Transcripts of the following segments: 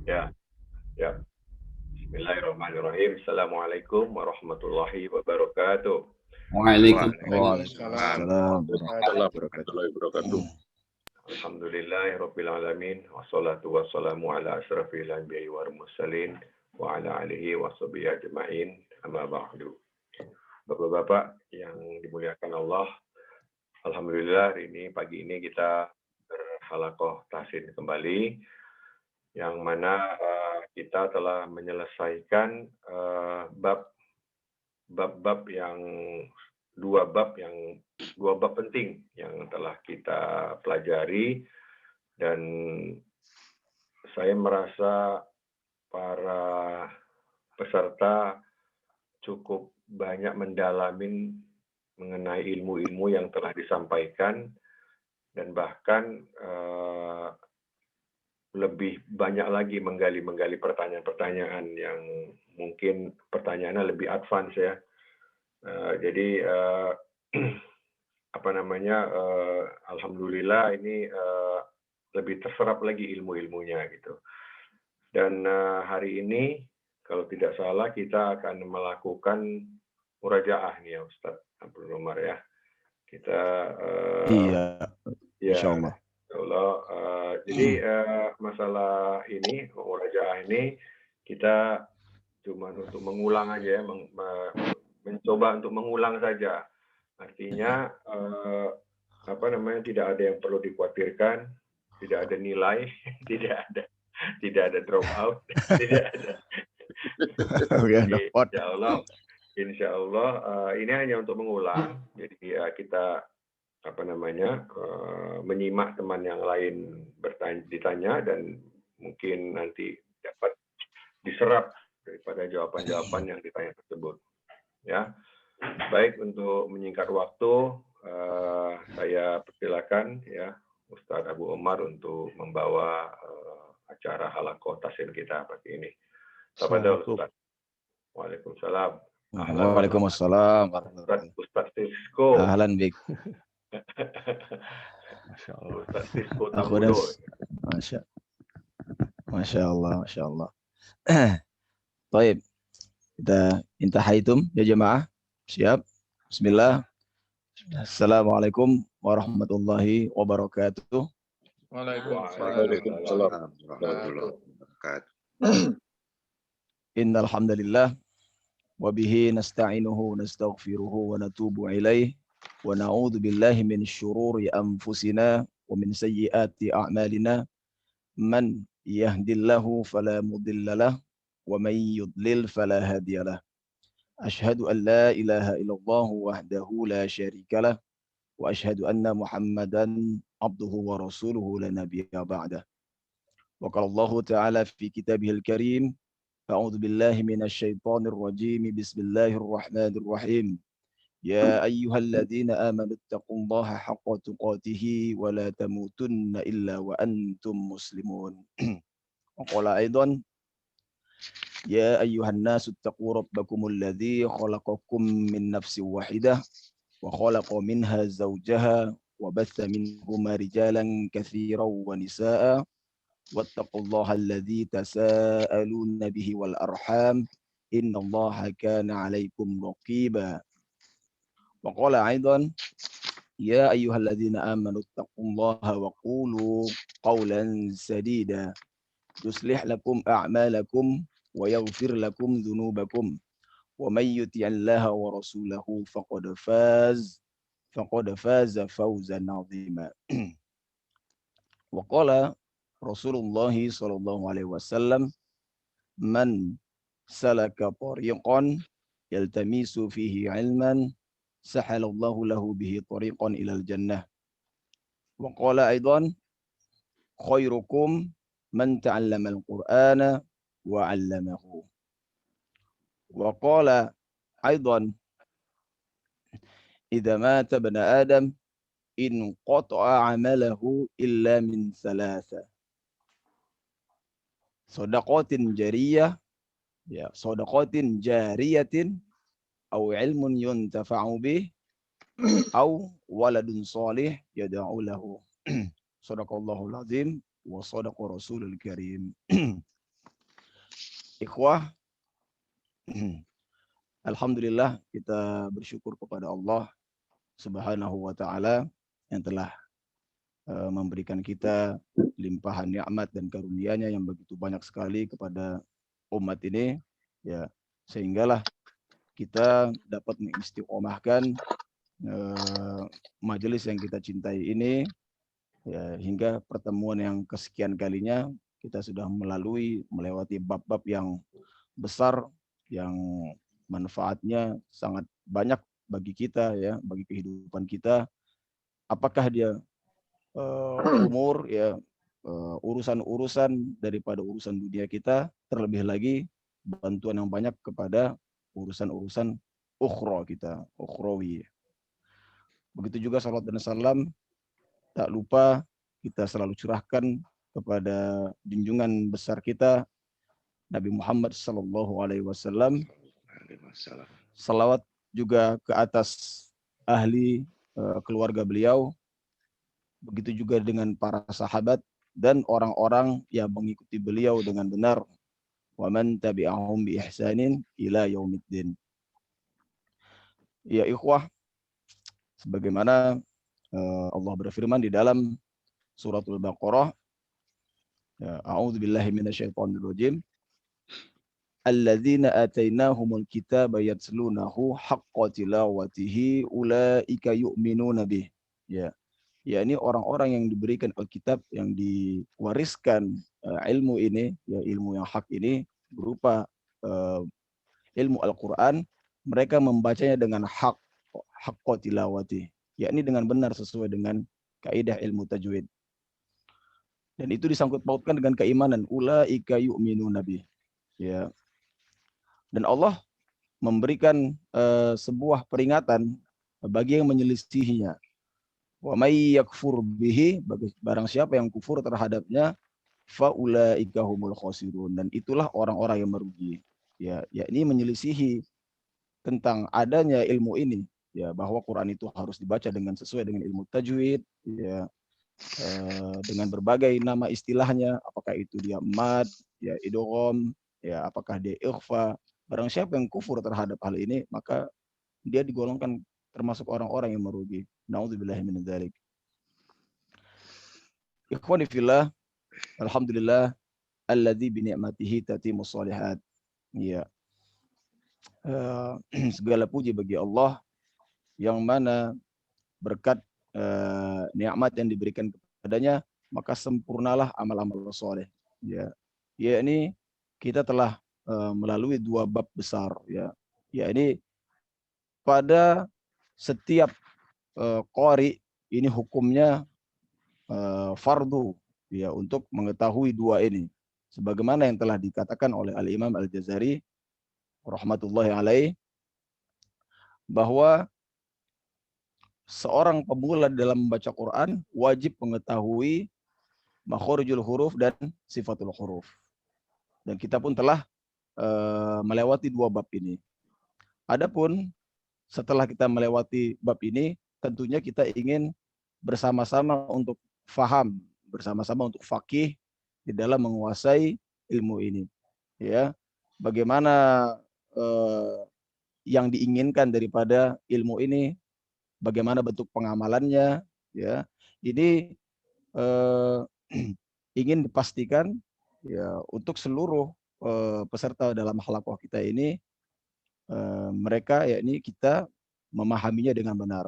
Ya, ya. Bismillahirrahmanirrahim. Assalamualaikum warahmatullahi wabarakatuh. Waalaikumsalam Waalaikumsalam warahmatullahi warahmatullahi wabarakatuh. Alhamdulillahirabbil alamin wassalatu wassalamu ala asyrafil anbiya'i wal mursalin wa ala alihi washabihi ajmain. Amma ba'du. Bapak-bapak yang dimuliakan Allah, alhamdulillah hari ini pagi ini kita berhalaqah tahsin kembali, yang mana kita telah menyelesaikan bab-bab yang dua bab penting yang telah kita pelajari, dan saya merasa para peserta cukup banyak mendalami mengenai ilmu-ilmu yang telah disampaikan, dan bahkan lebih banyak lagi menggali pertanyaan-pertanyaan yang mungkin pertanyaannya lebih advance ya. Jadi alhamdulillah ini lebih terserap lagi ilmu-ilmunya gitu. Dan hari ini kalau tidak salah kita akan melakukan murajaah nih ya Ustaz Abdul Umar ya. Kita Iya, ya, insyaallah. jadi masalah ini murajaah ini kita cuma untuk mengulang aja ya, mencoba untuk mengulang saja. Artinya tidak ada yang perlu dikhawatirkan, tidak ada nilai, tidak ada drop out, tidak ada. Jadi insya Allah ini hanya untuk mengulang. Jadi kita menyimak teman yang lain ditanya, dan mungkin nanti dapat diserap daripada jawaban-jawaban yang ditanya tersebut. Ya, baik, untuk menyingkat waktu, saya persilakan ya Ustadz Abu Umar untuk membawa acara halaqah tahsin kita pagi ini. Tafadhol Ustadz. Waalaikumsalam. Waalaikumsalam. Ustadz Sisko. Ahlan bik. Masya Allah. Ustadz Sisko Aku Tambudo. Masya Allah. Baik, kita intahaitum ya jemaah. Siap. Bismillah. Assalamualaikum warahmatullahi wabarakatuh. Waalaikumsalam warahmatullahi wabarakatuh. Innal hamdalillah wa bihi nasta'inuhu nastaghfiruhu wa natubu ilaih wa na'udzu billahi min syururi anfusina wa min sayyiati a'malina. Man yahdillahu fala mudilla lahu wa man yudlil fala hadiyalah. Ashhadu an la ilaha illallah wahdahu la syarika lah wa ashhadu anna Muhammadan abduhu wa rasuluhu la nabiyya ba'dah. Wa qala Allah ta'ala fi kitabihil karim, a'udzu billahi minasy syaithanir rajim, bismillahir rahmanir rahim. Ya ayyuhalladzina amanu taqullaha haqqa tuqatih wa la tamutunna illa wa antum muslimun. Wa qala aidan يا أيها الناس اتقوا ربكم الذي خلقكم من نفس واحدة وخلق منها زوجها وبث منهما رجالا كثيرا ونساء واتقوا الله الذي تساءلون به والأرحام إن الله كان عليكم رقيبا. وقال أيضا يا أيها الذين آمنوا اتقوا الله وقولوا قولا سديدا يصلح لكم أعمالكم ويغفر لكم ذنوبكم ومن يطع الله ورسوله فقد فاز فوزا عظيما. وقال رسول الله صلى الله عليه وسلم من سلك طريقا يلتمس فيه علما سهل الله له به طريقا إلى الجنة. وقال أيضا خيركم من تعلم القرآن وعلمه. وقال أيضا إذا مات ابن آدم انقطع عمله إلا من ثلاثة: صدقات جارية أو علم ينتفع به أو ولد صالح يدعو له. صدق الله العظيم وصدق رسول الكريم. Ikhwah, alhamdulillah kita bersyukur kepada Allah Subhanahu wa taala yang telah memberikan kita limpahan nikmat dan karunia-Nya yang begitu banyak sekali kepada umat ini, ya, sehinggalah kita dapat mengistiqomahkan majelis yang kita cintai ini, ya, hingga pertemuan yang kesekian kalinya kita sudah melewati bab-bab yang besar yang manfaatnya sangat banyak bagi kita, ya, bagi kehidupan kita. Apakah dia umur, ya, urusan-urusan daripada urusan dunia kita, terlebih lagi bantuan yang banyak kepada urusan-urusan ukhra kita, ukhrawi. Begitu juga salat dan salam tak lupa kita selalu curahkan kepada junjungan besar kita Nabi Muhammad sallallahu alaihi wasallam. Salawat juga ke atas ahli keluarga beliau, begitu juga dengan para sahabat dan orang-orang yang mengikuti beliau dengan benar. Wa man tabi'ahum bi ihsanin ila yaumiddin. Ya ikhwah, sebagaimana Allah berfirman di dalam suratul Baqarah, ya, a'udzubillahi minasyaitonir rajim. Alladzina atainahumul kitaba yatslunahu haqqa tilawatihi ulaika yu'minuna bih. Ya, yakni orang-orang yang diberikan Alkitab, yang diwariskan ilmu ini, ya, ilmu yang hak ini berupa ilmu Al-Quran, mereka membacanya dengan haqqa tilawati, yakni dengan benar sesuai dengan kaidah ilmu tajwid. Dan itu disangkut pautkan dengan keimanan, ulaika yu'minuna bih. Ya. Dan Allah memberikan sebuah peringatan bagi yang menyelisihinya. Wa may yakfur bihi, barang siapa yang kufur terhadapnya, fa ulaika humul khasirun, dan itulah orang-orang yang merugi. Ya, yakni menyelisihi tentang adanya ilmu ini, ya, bahwa Quran itu harus dibaca dengan sesuai dengan ilmu tajwid, ya, dengan berbagai nama istilahnya, apakah itu dia mad, ya, idgham, ya, apakah dia ikhfa. Barang siapa yang kufur terhadap hal ini, maka dia digolongkan termasuk orang-orang yang merugi. Na'udzubillahi min dzalik. Ikhwani fillah, alhamdulillah alladzi bi ni'matihi tatimmus shalihat. Ya. Segala puji bagi Allah yang mana berkat nikmat yang diberikan kepadanya, maka sempurnalah amal-amal soleh. Ya, yakni kita telah melalui dua bab besar, ya. Yakni pada setiap qari ini hukumnya fardu, ya, untuk mengetahui dua ini. Sebagaimana yang telah dikatakan oleh Al-Imam Al-Jazari rahmatullahi alaih, bahwa seorang pemula dalam membaca Quran wajib mengetahui makhorijul huruf dan sifatul huruf. Dan kita pun telah melewati dua bab ini. Adapun setelah kita melewati bab ini, tentunya kita ingin bersama-sama untuk faham, bersama-sama untuk faqih di dalam menguasai ilmu ini. Ya, bagaimana yang diinginkan daripada ilmu ini, bagaimana bentuk pengamalannya, ya. Ini ingin dipastikan, ya, untuk seluruh peserta dalam halaqah kita ini, mereka, yakni kita, memahaminya dengan benar.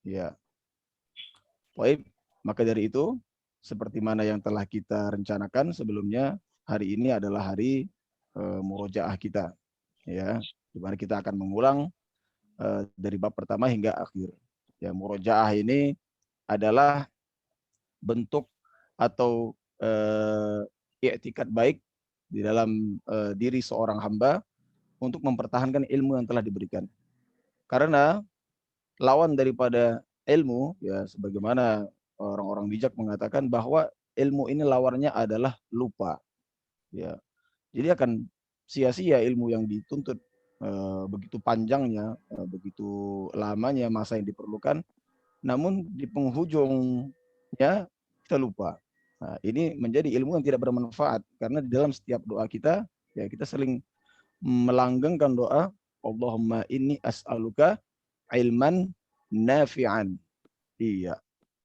Ya. Baik, maka dari itu, seperti mana yang telah kita rencanakan sebelumnya, hari ini adalah hari murojaah kita, ya, di mana kita akan mengulang dari bab pertama hingga akhir. Ya, murojaah ini adalah bentuk atau i'tikad baik di dalam diri seorang hamba untuk mempertahankan ilmu yang telah diberikan. Karena lawan daripada ilmu, ya, sebagaimana orang-orang bijak mengatakan bahwa ilmu ini lawannya adalah lupa. Ya. Jadi akan sia-sia ilmu yang dituntut begitu panjangnya, begitu lamanya masa yang diperlukan, namun di penghujungnya kita lupa. Nah, ini menjadi ilmu yang tidak bermanfaat, karena di dalam setiap doa kita, Ya, kita sering melanggengkan doa, Allahumma inni as'aluka ilman nafi'an. Iya.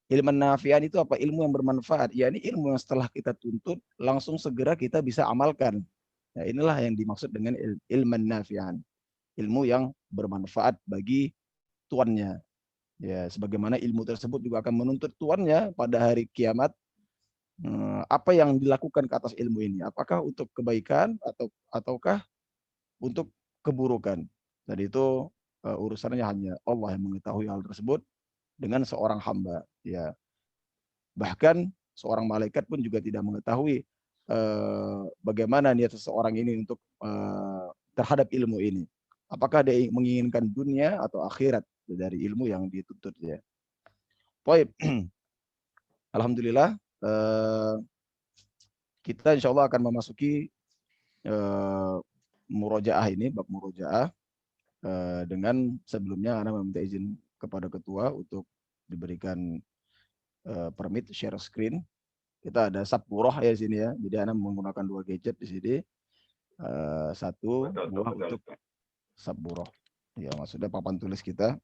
Ilman nafi'an itu apa? Ilmu yang bermanfaat. Ya, ini ilmu yang setelah kita tuntut langsung segera kita bisa amalkan. Nah, inilah yang dimaksud dengan ilman nafi'an. Ilmu yang bermanfaat bagi tuannya. Ya, sebagaimana ilmu tersebut juga akan menuntut tuannya pada hari kiamat. Apa yang dilakukan ke atas ilmu ini? Apakah untuk kebaikan ataukah untuk keburukan? Dan itu urusannya hanya Allah yang mengetahui hal tersebut dengan seorang hamba. Ya, bahkan seorang malaikat pun juga tidak mengetahui bagaimana niat seseorang ini untuk terhadap ilmu ini. Apakah dia menginginkan dunia atau akhirat dari ilmu yang dituntut ya. Baik. Alhamdulillah kita insya Allah akan memasuki murojaah ini, bab murojaah. Dengan sebelumnya Ana meminta izin kepada ketua untuk diberikan permit share screen. Kita ada sabburoh ya di sini ya. Jadi Ana menggunakan 2 gadget di sini. Satu buah untuk sabburoh. Ya, maksudnya papan tulis kita.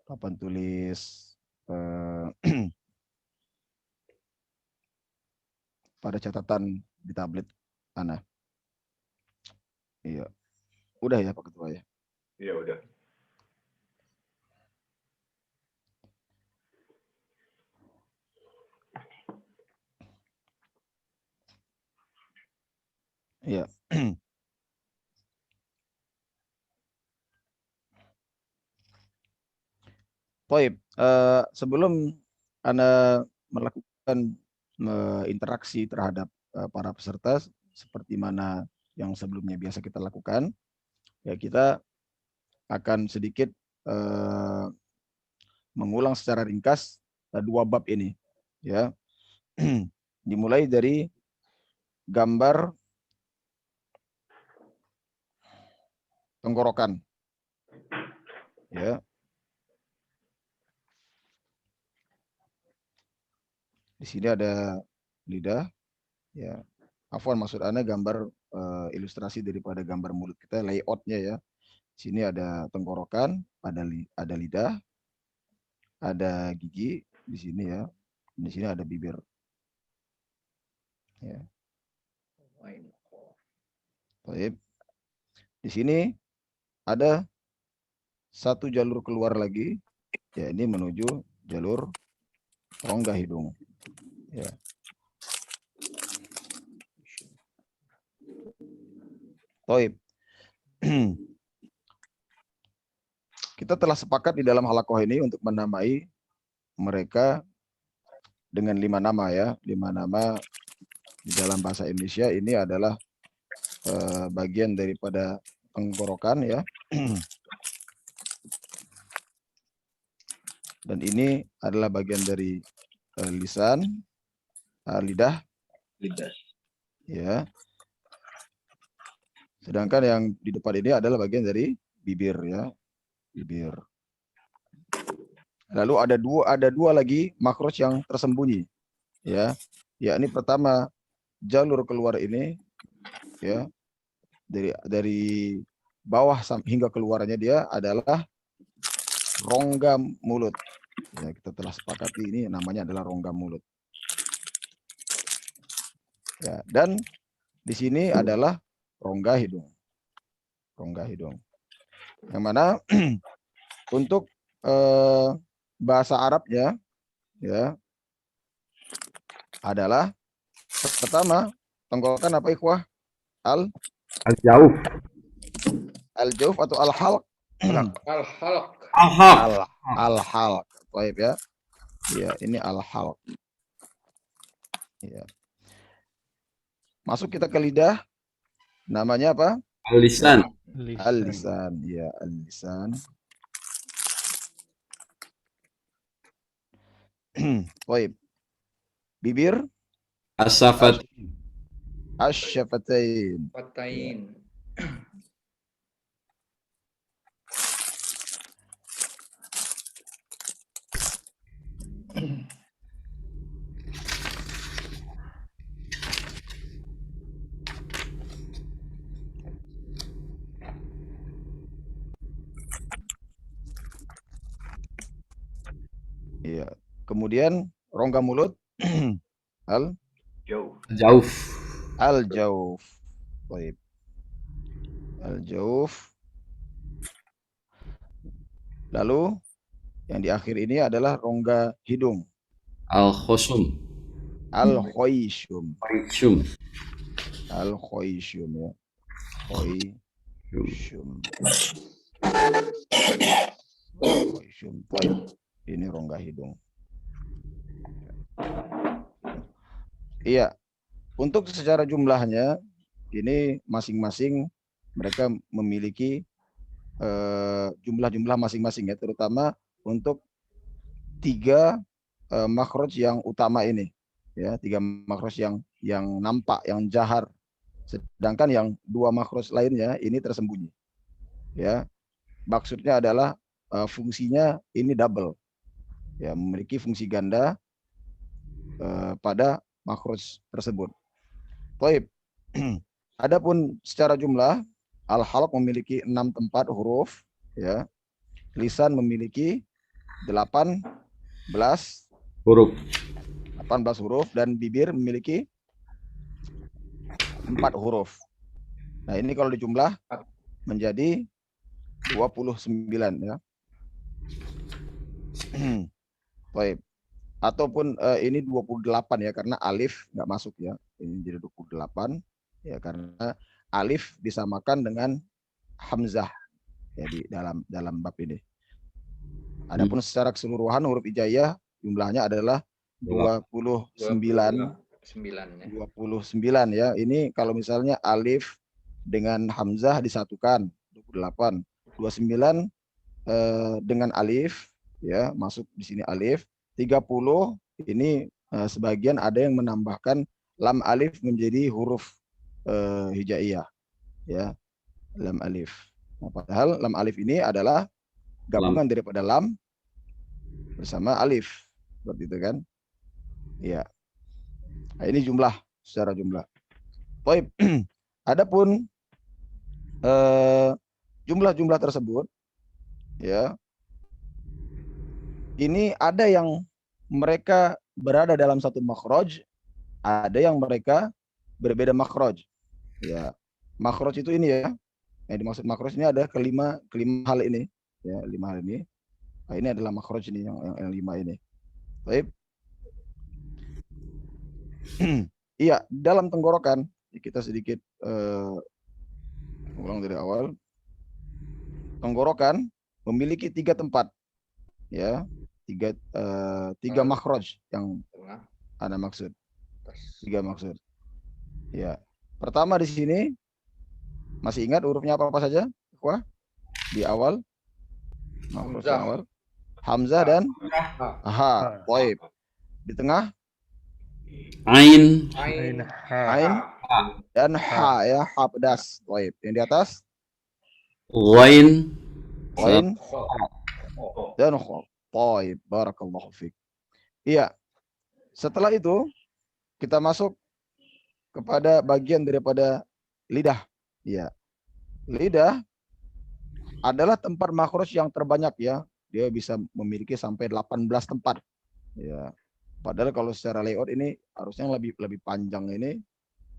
Papan tulis pada catatan di tablet Ana. Iya. Udah ya Pak Ketua ya? Iya, udah. Iya. Baik, sebelum Anda melakukan interaksi terhadap para peserta seperti mana yang sebelumnya biasa kita lakukan, ya kita akan sedikit mengulang secara ringkas 2 bab ini, ya. Dimulai dari gambar tenggorokan, ya. Di sini ada lidah, ya. Afwan, maksud Anda gambar ilustrasi daripada gambar mulut kita, layoutnya ya. Sini ada tenggorokan, ada lidah, ada gigi di sini ya. Di sini ada bibir. Ya. Baik. Di sini ada satu jalur keluar lagi, ya ini menuju jalur rongga hidung. Ya. Baik. Kita telah sepakat di dalam halakoh ini untuk menamai mereka dengan 5 nama ya. 5 nama di dalam bahasa Indonesia ini adalah bagian daripada tenggorokan ya. Dan ini adalah bagian dari lisan, lidah. Ya. Sedangkan yang di depan ini adalah bagian dari bibir ya. Bibir. Lalu ada dua lagi makhraj yang tersembunyi. Ya. Yakni pertama jalur keluar ini ya. Dari bawah hingga keluarnya dia adalah rongga mulut. Ya, kita telah sepakati ini namanya adalah rongga mulut. Ya, dan di sini adalah rongga hidung. Rongga hidung. Yang mana untuk bahasa Arabnya ya adalah pertama tenggorokan apa ikhwah? Al-Jauf. Al-Jauf atau al-halq? Al-halq. Al-halq. Baik ya. Ya, ini al-halq. Ya. Masuk kita ke lidah. Namanya apa? Al-Lisan. Al-lisan. Ya, al-lisan. Baik. Bibir? As-Safat. Asy-syafatain. Fatain. Iya. Kemudian rongga mulut Jauh. Jauf. al-jauf. Baik. Al-jauf. Lalu yang di akhir ini adalah rongga hidung. Al-khusum. Al-khoisyum. Khayshum. Al-khoisyum ya. Khoisyum. Khoisyum. Baik. Ini rongga hidung. Iya. Untuk secara jumlahnya ini masing-masing mereka memiliki jumlah-jumlah masing-masing ya, terutama untuk 3 makhraj yang utama ini ya, 3 makhraj yang nampak, yang jahar, sedangkan yang 2 makhraj lainnya ini tersembunyi ya. Maksudnya adalah fungsinya ini double ya, memiliki fungsi ganda pada makhraj tersebut. Baik. Adapun secara jumlah, al-halq memiliki 6 tempat huruf ya. Lisan memiliki 18 Huruf. huruf dan bibir memiliki 4 huruf. Nah, ini kalau dijumlah menjadi 29 ya. Baik. Ataupun ini 28 ya, karena alif nggak masuk ya. Ini jadi 28 ya, karena alif disamakan dengan hamzah ya di dalam bab ini. Adapun secara keseluruhan huruf hijaiyah jumlahnya adalah 29 ya. Ini kalau misalnya alif dengan hamzah disatukan 28. 29 dengan alif ya, masuk di sini alif. 30 ini sebagian ada yang menambahkan lam alif menjadi huruf hijaiyah ya, lam alif. Nah, padahal lam alif ini adalah gabungan daripada lam bersama alif, seperti itu kan? Ya. Nah, ini jumlah, secara jumlah. Baik. Adapun jumlah-jumlah tersebut ya, ini ada yang mereka berada dalam satu makhraj, ada yang mereka berbeda makhraj. Ya, makhraj itu ini ya. Yang dimaksud makhraj ini ada kelima hal ini, ya, 5 hal ini. Nah, ini adalah makhraj ini yang 5 ini. Baik. Iya, dalam tenggorokan kita sedikit ulang dari awal. Tenggorokan memiliki 3 tempat, ya, 3 makhraj yang Anda maksud. 3 maksud. Ya, pertama di sini masih ingat hurufnya apa saja? Wah, di awal. Makhraj awal. Hamzah dan ha. Baik. Di tengah Ain. Ain. Ain dan ha ya, ha pedas. Baik. Yang di atas Ghain. Ghain dan kha. Baik. Barakallahu fiik. Iya. Setelah itu kita masuk kepada bagian daripada lidah. Iya. Lidah adalah tempat makhraj yang terbanyak ya. Dia bisa memiliki sampai 18 tempat. Ya. Padahal kalau secara layout ini harusnya lebih panjang ini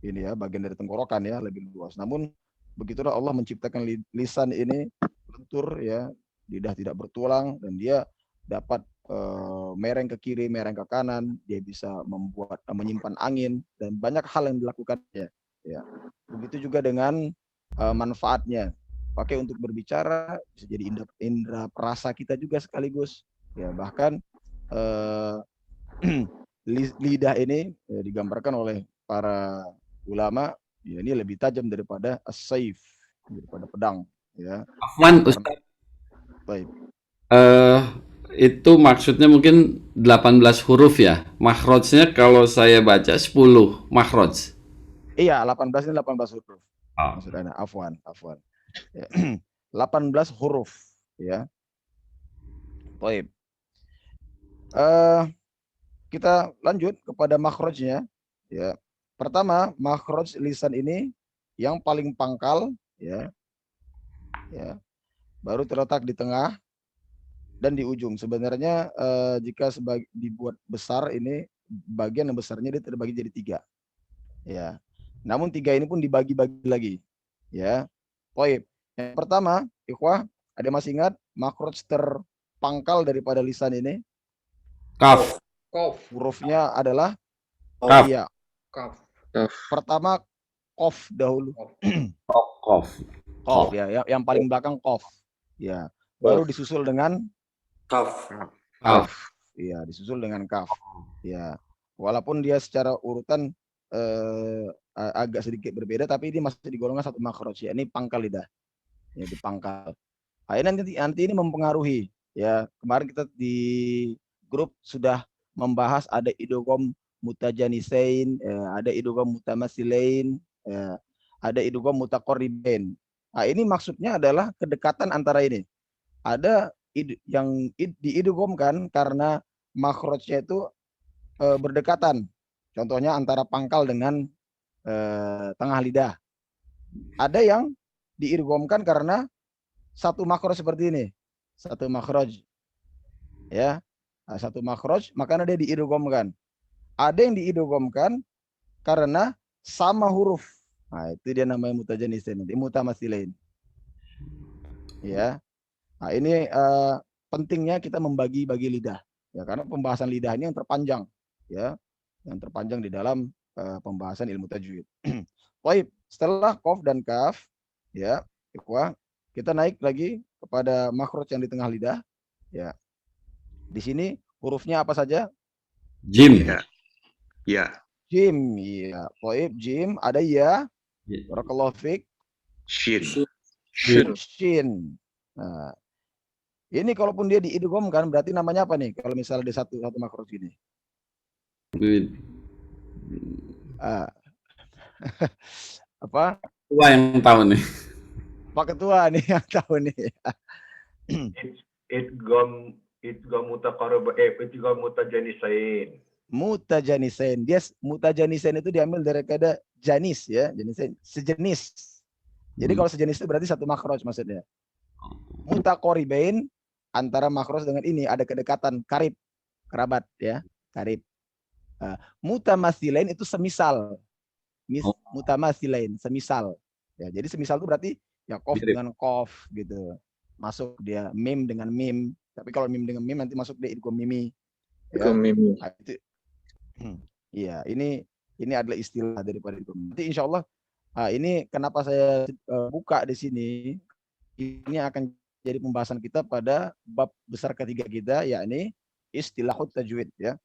ya, bagian dari tenggorokan ya, lebih luas. Namun begitulah Allah menciptakan lisan ini lentur ya, lidah tidak bertulang dan dia dapat mereng ke kiri, mereng ke kanan, dia bisa menyimpan angin dan banyak hal yang dilakukannya ya. Begitu juga dengan manfaatnya. Pakai untuk berbicara, bisa jadi indera perasa kita juga sekaligus ya. Bahkan lidah ini digambarkan oleh para ulama ya, ini lebih tajam daripada as-saif, daripada pedang ya. Afwan Ustaz. Baik. Itu maksudnya mungkin 18 huruf ya. Makhrajnya kalau saya baca 10 makhraj. Iya, 18 ini 18 huruf. Oh. Maksudnya afwan. Ya. 18 huruf ya. Baik. Kita lanjut kepada makhrajnya ya. Pertama, makhraj lisan ini yang paling pangkal ya. Ya. Baru terletak di tengah dan di ujung. Sebenarnya jika dibuat besar ini bagian yang besarnya dia terbagi jadi 3. Ya. Namun 3 ini pun dibagi-bagi lagi. Ya. Baik. Yang pertama, ikhwah, ada masih ingat makhraj terpangkal daripada lisan ini? Kaf. Kof. Hurufnya adalah Kaf. iya. Kaf. Pertama qaf dahulu. Kof. Qaf ya, yang paling belakang qaf. Ya. Baru disusul dengan Kaf. Kaf. Iya, disusul dengan kaf. Ya. Walaupun dia secara urutan agak sedikit berbeda, tapi ini masih digolongkan satu makhraj ya. Ini pangkal lidah. Ya, dipangkal. Akhirnya nanti ini mempengaruhi. Ya, kemarin kita di grup sudah membahas ada idgham mutajanisain, ada idgham mutamatsilain, ada idgham mutaqarribain. Nah, ini maksudnya adalah kedekatan antara ini. Ada yang diidghamkan karena makhrajnya itu berdekatan. Contohnya antara pangkal dengan tengah lidah. Ada yang diidghamkan karena satu makhraj seperti ini. Satu makhraj. Ya. Nah, satu makhraj, makanya dia diidghamkan. Ada yang diidghamkan karena sama huruf. Nah, itu dia namanya mutajanisain, mutamatsilain. Ya. Nah, ini pentingnya kita membagi-bagi lidah. Ya, karena pembahasan lidah ini yang terpanjang, ya. Yang terpanjang di dalam pembahasan ilmu tajwid. Baik, setelah qaf dan kaf, ya, ikhwah, kita naik lagi kepada makhraj yang di tengah lidah, ya. Di sini hurufnya apa saja? Jim. Ya. Jim, ya. Baik, jim, ada ya. Barakallahu fiik. Shin. Shin. Nah, ini kalaupun dia diidghamkan berarti namanya apa nih? Kalau misalnya di satu makhraj ini. Apa? Ketua yang tahu nih. Pak Ketua nih yang tahu nih. idgham mutajanisain. Mutajanisain. Dia mutajanisain itu diambil dari kata janis ya, janisain, sejenis. Jadi kalau sejenis itu berarti satu makhraj maksudnya. Mutaqarribain antara makhraj dengan ini ada kedekatan, karib, kerabat ya, karib. Mutamatsilain itu semisal. Mutamatsilain, semisal. Ya, jadi semisal itu berarti ya qaf dengan qaf gitu. Masuk dia mim dengan mim. Tapi kalau mim dengan mim nanti masuk dia idgham mimi. Ya. Nah, itu, iya, ini adalah istilah daripada idgham. Nanti insyaallah ini kenapa saya buka di sini, ini akan jadi pembahasan kita pada bab besar ketiga kita, yakni istilahut tajwid ya.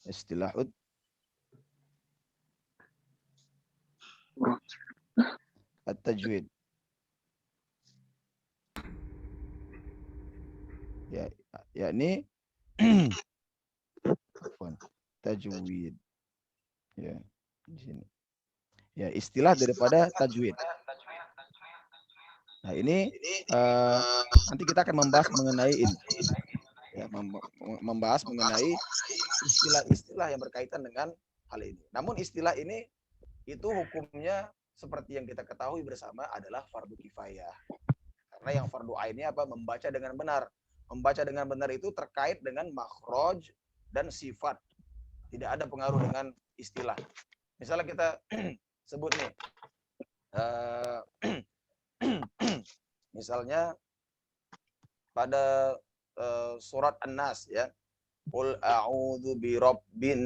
Istilahut at-tajwid. Ya, yakni tajwid. Ya, di sini. Ya, istilah daripada tajwid. Nah, ini nanti kita akan membahas mengenai ini. Ya, membahas mengenai istilah-istilah yang berkaitan dengan hal ini. Namun istilah ini itu hukumnya seperti yang kita ketahui bersama adalah fardu kifayah. Karena yang fardu ainnya apa? Membaca dengan benar. Membaca dengan benar itu terkait dengan makhraj dan sifat. Tidak ada pengaruh dengan istilah. Misalnya kita sebut nih, misalnya pada surat An-Nas ya, qul a'udzu birabbin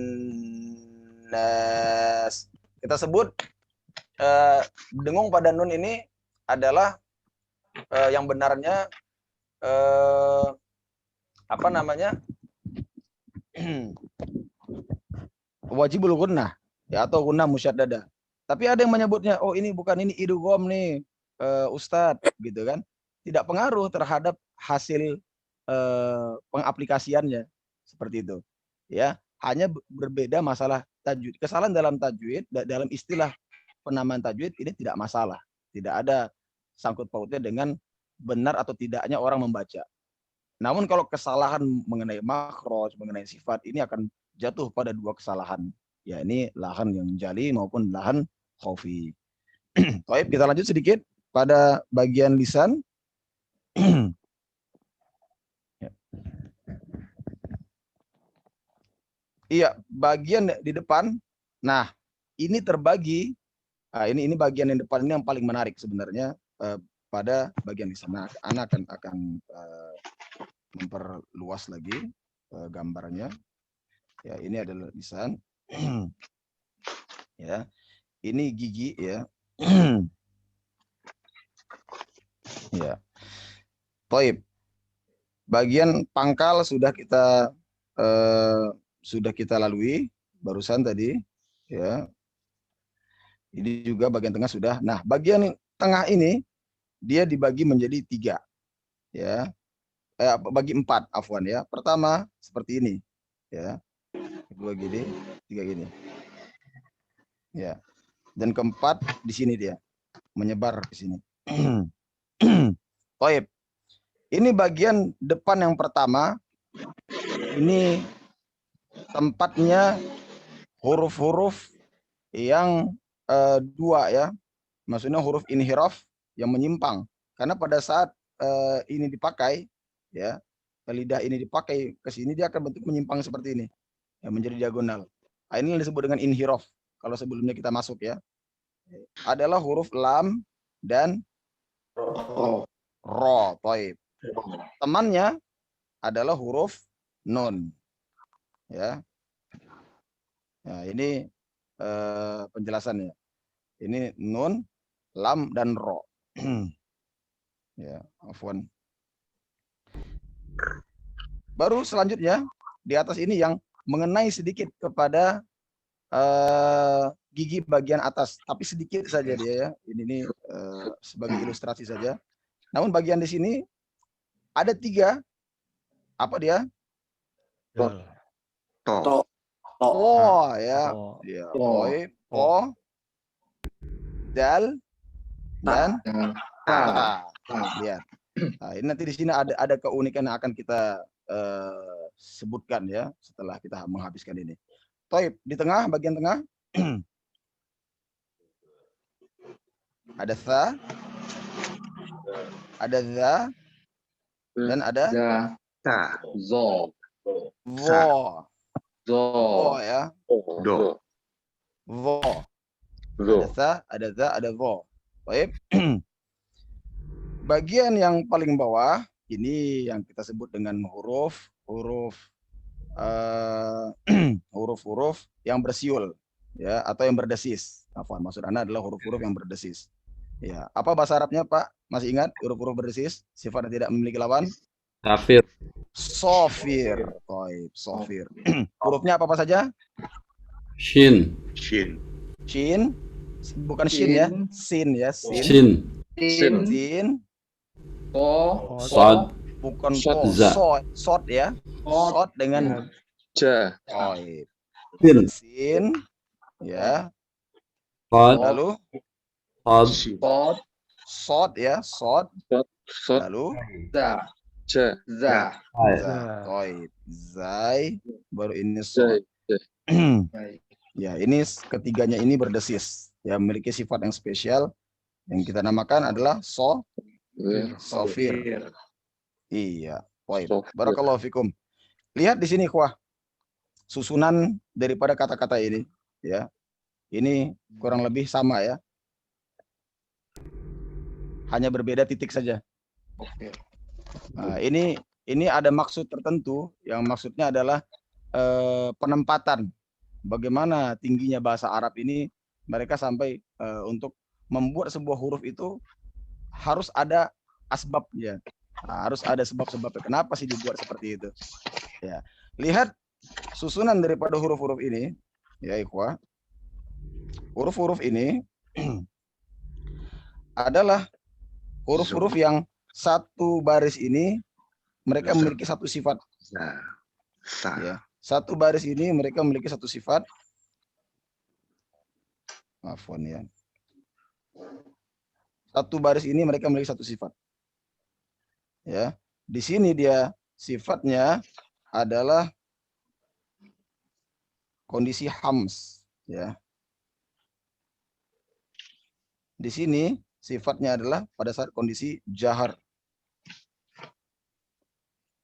nas. Kita sebut dengung pada nun ini adalah yang benarnya apa namanya? Wajibul gunnah ya, atau gunnah musyaddadah. Tapi ada yang menyebutnya oh ini bukan, ini idgham nih Ustadz gitu kan. Tidak pengaruh terhadap hasil pengaplikasiannya seperti itu. Ya, hanya berbeda masalah tajwid. Kesalahan dalam tajwid, dalam istilah penamaan tajwid ini tidak masalah. Tidak ada sangkut pautnya dengan benar atau tidaknya orang membaca. Namun kalau kesalahan mengenai makhraj, mengenai sifat, ini akan jatuh pada dua kesalahan. Ya, ini lahan yang jali maupun lahan khafi. Baik, kita lanjut sedikit pada bagian lisan. Iya, bagian di depan. Nah, ini terbagi. Ini bagian yang depan ini yang paling menarik sebenarnya pada bagian di sana. Anak akan memperluas lagi gambarnya. Ya, ini adalah lisan. Ya, ini gigi ya. Ya. Toib. Bagian pangkal sudah kita lalui barusan tadi, ya. Ini juga bagian tengah sudah. Nah, bagian tengah ini dia dibagi menjadi 3, ya. Bagi 4, afwan ya. Pertama seperti ini, ya. Kedua gini, 3 gini. Ya. Dan keempat di sini dia menyebar ke sini. Toib. Ini bagian depan yang pertama. Ini tempatnya huruf-huruf yang 2 ya. Maksudnya huruf inhiraf yang menyimpang. Karena pada saat ini dipakai, ya, lidah ini dipakai ke sini, dia akan bentuk menyimpang seperti ini, ya, menjadi diagonal. Nah, ini yang disebut dengan inhiraf. Kalau sebelumnya kita masuk ya, adalah huruf lam dan ro. Toib. Temannya adalah huruf nun, ya. Nah, ini penjelasannya. Ini nun, lam, dan ro. Ya, afwan. Baru selanjutnya di atas ini yang mengenai sedikit kepada gigi bagian atas, tapi sedikit saja dia ya. Ini sebagai ilustrasi saja. Namun bagian di sini ada 3. Apa dia? To. Po ya. Ya, po, dal, dan ta. Lihat. Nah, ini nanti di sini ada keunikan yang akan kita sebutkan ya setelah kita menghabiskan ini. Toib, di tengah, bagian tengah ada tha, ada za, dan ada Ta. Zo. vo. Zo. Vo ya, Do. vo. Zo. Ada tha, ada za, ada vo. Toib. Bagian yang paling bawah ini yang kita sebut dengan huruf-huruf yang bersiul ya, atau yang berdesis. Maksud Anda adalah huruf-huruf yang berdesis. Ya, apa bahasa Arabnya, Pak? Masih ingat huruf-huruf berdesis? Sifatnya tidak memiliki lawan? Kafir. Sofir. Toib, sofir. Hurufnya apa saja? Shin. Shin. Shin, bukan shin ya, sin ya, sin. Shin. Sin, Po. Sod. bukan Sod, po, za. sod ya, sod dengan Ja. toib. Sin. Sin, ya. Sod. Lalu Sod. Pot. sod ya, sod. Sot. Lalu Da. Ja. Za. za, toib, zai, baru ini sod. Ya, ini ketiganya ini berdesis, ya, memiliki sifat yang spesial yang kita namakan adalah sofir. Iya, toib. Sofir. Barakallahu fikum. Lihat di sini, Ikhwah, susunan daripada kata-kata ini, ya. Ini kurang lebih sama ya. Hanya berbeda titik saja. Oke. Nah, ini ada maksud tertentu, yang maksudnya adalah penempatan. Bagaimana tingginya bahasa Arab ini, mereka sampai untuk membuat sebuah huruf itu harus ada asbabnya. Nah, harus ada sebab-sebabnya. Kenapa sih dibuat seperti itu? Ya, lihat susunan daripada huruf-huruf ini, ya ikhwah. Huruf-huruf ini adalah huruf-huruf yang satu baris ini mereka memiliki satu sifat. Sa. Ya, satu baris ini mereka memiliki satu sifat. Afwan ya. Satu baris ini mereka memiliki satu sifat. Ya, di sini dia sifatnya adalah kondisi hams. Ya. Di sini sifatnya adalah pada saat kondisi jahar.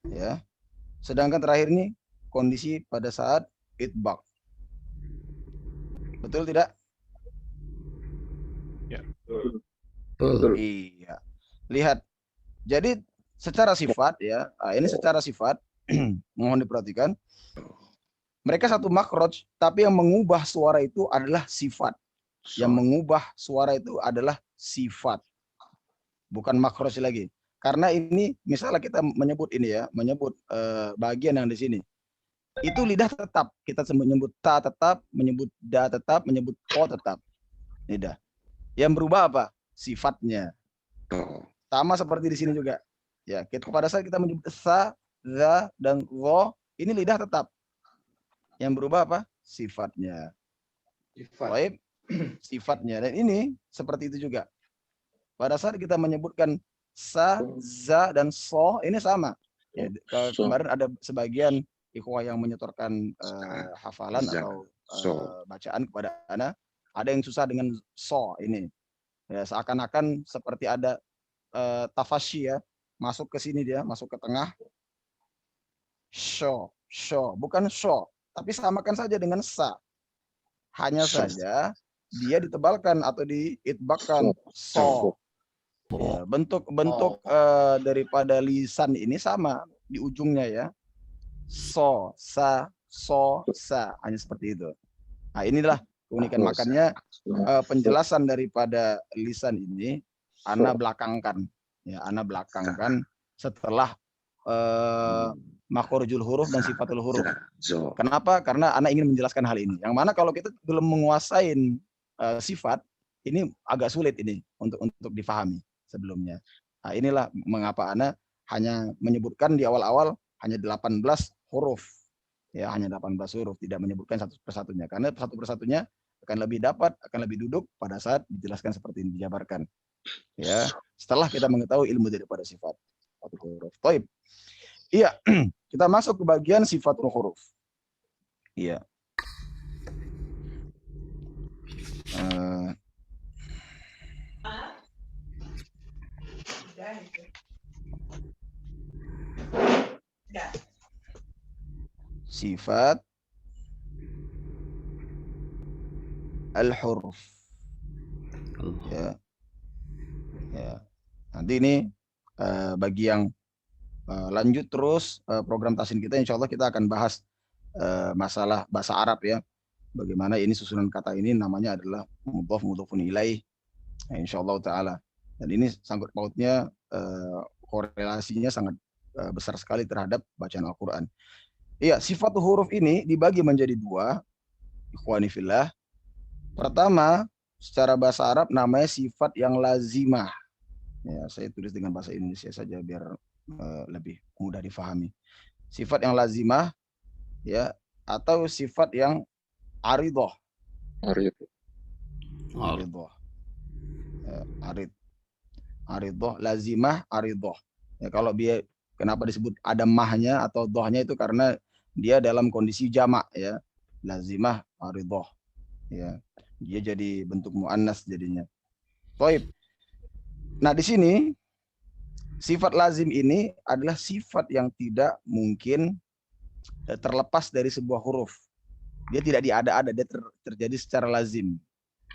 Ya. Sedangkan terakhir ini kondisi pada saat itbaq. Betul tidak? Betul. Iya. Lihat. Jadi secara sifat ya, ini secara sifat mohon diperhatikan. Mereka satu makhraj, tapi yang mengubah suara itu adalah sifat. Yang Sod. mengubah suara itu adalah sifat. Bukan makhraj lagi. Karena ini misalnya kita menyebut ini ya, menyebut bagian yang di sini. Itu lidah tetap. Kita menyebut ta tetap, menyebut da tetap, menyebut ko tetap. Lidah. Yang berubah apa? Sifatnya. To. Sama seperti di sini juga. Ya, pada saat kita menyebut sa, za, dan ro, ini lidah tetap. Yang berubah apa? Sifatnya. Baik, sifatnya. Dan ini seperti itu juga. Pada saat kita menyebutkan sa, za, dan so, ini sama. Ya, kemarin ada sebagian ikhwah yang menyetorkan hafalan Za. atau So. bacaan kepada ana. Ada yang susah dengan so ini. Ya, seakan-akan seperti ada tafasyi ya, masuk ke sini dia, masuk ke tengah. Sho, bukan sho, tapi samakan saja dengan sa. Hanya So. saja dia ditebalkan atau diitbakkan so. Ya, bentuk daripada lisan ini sama di ujungnya ya. So, sa, hanya seperti itu. Nah, inilah keunikan makannya. Penjelasan daripada lisan ini ana belakangkan ya, ana belakangkan setelah makhrajul huruf dan sifatul huruf. Zo. Kenapa? Karena ana ingin menjelaskan hal ini. Yang mana kalau kita belum menguasai sifat, ini agak sulit ini untuk difahami sebelumnya. Nah, inilah mengapa ana hanya menyebutkan di awal-awal hanya 18 huruf. Ya, hanya 18 huruf, tidak menyebutkan satu persatunya. Karena satu persatunya akan lebih dapat, akan lebih duduk pada saat dijelaskan seperti ini, dijabarkan. Ya, setelah kita mengetahui ilmu daripada sifat huruf. Baik. Iya, kita masuk ke bagian sifatul huruf. Iya. Sifat al-huruf. Ya. Ya. Nanti ini bagi yang lanjut terus program Tasin kita, insya Allah kita akan bahas masalah bahasa Arab ya. Bagaimana ini susunan kata ini namanya adalah mudhaf mudhafun ilaih. Nah, insya Allah Ta'ala. Dan ini sangkut pautnya korelasinya sangat besar sekali terhadap bacaan Al-Quran. Iya, sifat huruf ini dibagi menjadi dua. Ikhwani fillah. Pertama, secara bahasa Arab namanya sifat yang lazimah. Ya, saya tulis dengan bahasa Indonesia saja biar lebih mudah difahami. Sifat yang lazimah ya, atau sifat yang aridoh. Aridoh. Ya, aridoh, lazimah, aridoh. Ya, kalau dia kenapa disebut ada mahnya atau dohnya itu karena dia dalam kondisi jamak ya. Lazimah, aridoh. Ya, dia jadi bentuk muannas jadinya. Baik. Nah, di sini sifat lazim ini adalah sifat yang tidak mungkin terlepas dari sebuah huruf. Dia tidak diada-ada, dia terjadi secara lazim.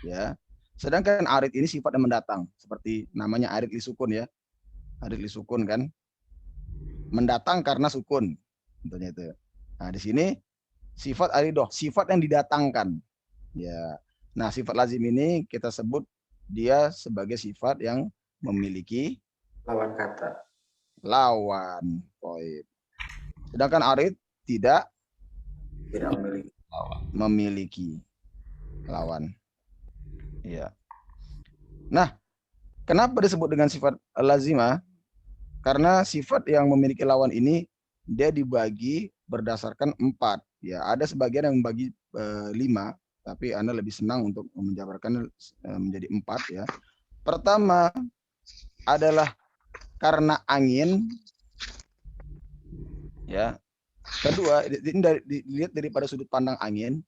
Ya. Sedangkan arid ini sifat yang mendatang, seperti namanya arid li sukun ya. Arid li sukun kan mendatang karena sukun. Tentunya itu. Nah, di sini sifat aridoh, sifat yang didatangkan. Ya. Nah, sifat lazim ini kita sebut dia sebagai sifat yang memiliki Lawan kata. lawan. Sedangkan arid tidak memiliki lawan. Ya. Nah, kenapa disebut dengan sifat lazimah? Karena sifat yang memiliki lawan ini dia dibagi berdasarkan 4. Ya, ada sebagian yang membagi 5, tapi Anda lebih senang untuk menjabarkan menjadi 4 ya. Pertama adalah karena angin. Ya. Kedua, dilihat daripada sudut pandang angin.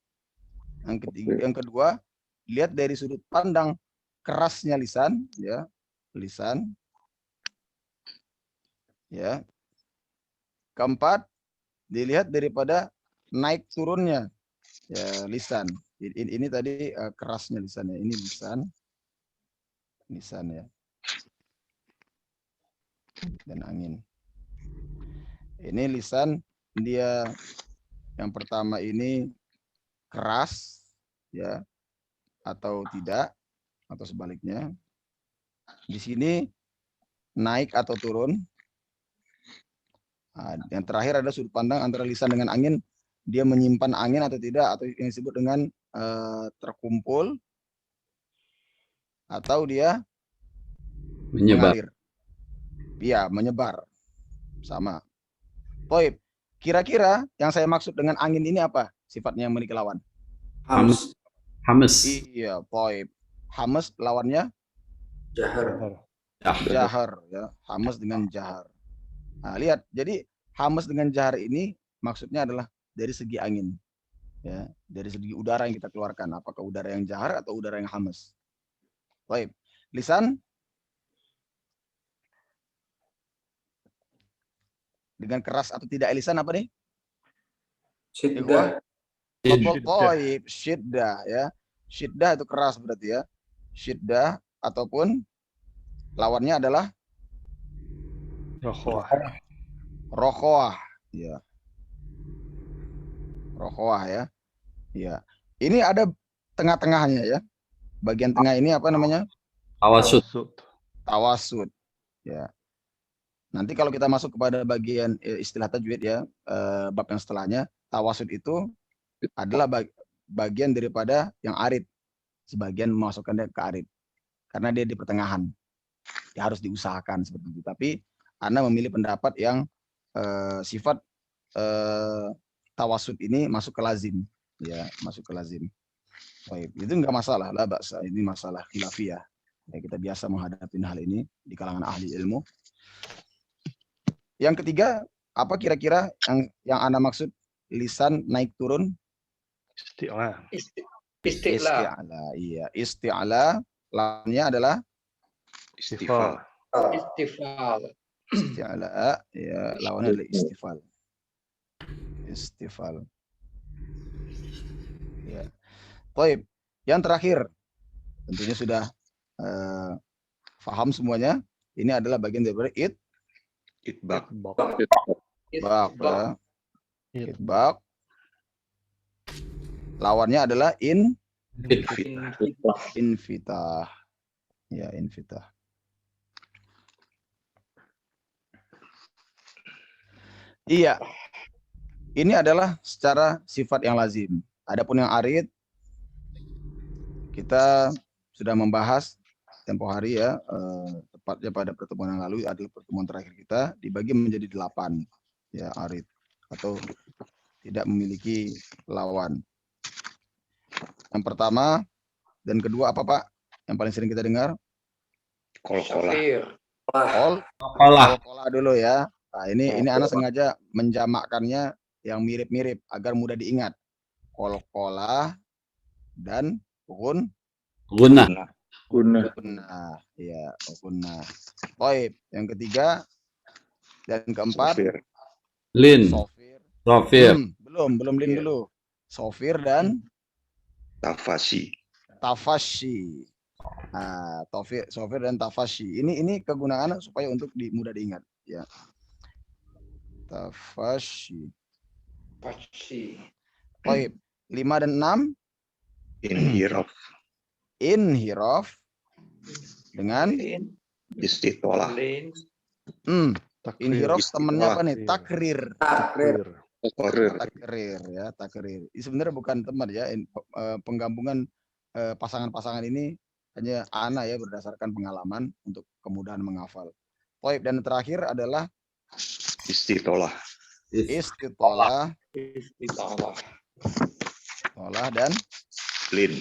Yang kedua, lihat dari sudut pandang kerasnya lisan, ya, lisan. Ya. Keempat, dilihat daripada naik turunnya Ya, lisan. Ini tadi kerasnya lisan ya. Ini lisan. Lisan ya. Dan angin. Ini lisan dia yang pertama ini keras ya atau tidak atau sebaliknya. Di sini naik atau turun. Nah, yang terakhir ada sudut pandang antara lisan dengan angin, dia menyimpan angin atau tidak, atau yang disebut dengan terkumpul, atau dia Menyebar. mengalir. Iya, menyebar. Sama. Toib. Kira-kira yang saya maksud dengan angin ini apa? Sifatnya yang memiliki lawan. Hames. Hames. Iya, toib. Hames lawannya Jahar. jahar ya. Hames dengan jahar. Nah, lihat. Jadi hames dengan jahar ini maksudnya adalah dari segi angin. Ya, dari segi udara yang kita keluarkan. Apakah udara yang jahar atau udara yang hames? Baik. Lisan dengan keras atau tidak lisan apa nih? Syiddah. Baik, syiddah ya. Syiddah itu keras berarti ya. Syiddah ataupun lawannya adalah rokhwah ya. Rokhwah ya. Ya. Ini ada tengah-tengahnya ya. Bagian tengah ini apa namanya? Tawasud. Tawasud. Ya. Nanti kalau kita masuk kepada bagian istilah tajwid ya, bab yang setelahnya, tawasud itu adalah bagian daripada yang arid. Sebagian memasukkannya ke arid. Karena dia di pertengahan. Dia harus diusahakan seperti itu. Tapi Anda memilih pendapat yang sifat tawasud ini masuk ke lazim. Ya, masuk ke lazim. Baik, itu enggak masalah lah, baksa. Ini masalah khilafiyah. Ya, kita biasa menghadapi hal ini di kalangan ahli ilmu. Yang ketiga, apa kira-kira yang Anda maksud lisan naik turun? Isti'la. Isti'la. Iya, isti'la. Lawannya adalah Istifal. Istifal. isti'la. Ya, lawannya adalah istifal. Istifal. Ya. Baik. Yang terakhir, tentunya sudah paham semuanya. Ini adalah bagian daripada Itbaq. itbaq. Ya. Itbaq. Lawannya adalah infitah. Ya, infitah. Iya. Ini adalah secara sifat yang lazim. Adapun yang arid, kita sudah membahas tempo hari ya, tepatnya pada pertemuan yang lalu adalah pertemuan terakhir kita, dibagi menjadi 8 ya arid atau tidak memiliki lawan. Yang pertama dan kedua apa Pak? Yang paling sering kita dengar? Kol-kolah. Kol-kolah dulu ya. Nah, ini Ana sengaja menjamakkannya yang mirip-mirip agar mudah diingat. Kol-kolah dan Guna. Nah, ya, guna. Baik, yang ketiga dan keempat Sofir. Lin. sofir. Sofir. Belum lin dulu. Sofir dan Tafasi. tafashi. Nah, sofir dan tafashi. Ini kegunaan supaya untuk mudah diingat ya. Tafashi. Baik, 5 dan 6 Inhiraf. inhiraf dengan Istitolah. inhiraf temennya apa nih? Takrir. Takrir. Takrir ya, takrir. Ini sebenarnya bukan teman ya, penggabungan pasangan-pasangan ini hanya Ana ya berdasarkan pengalaman untuk kemudahan menghafal. Baik, dan terakhir adalah Istitolah. istitolah dan Lin.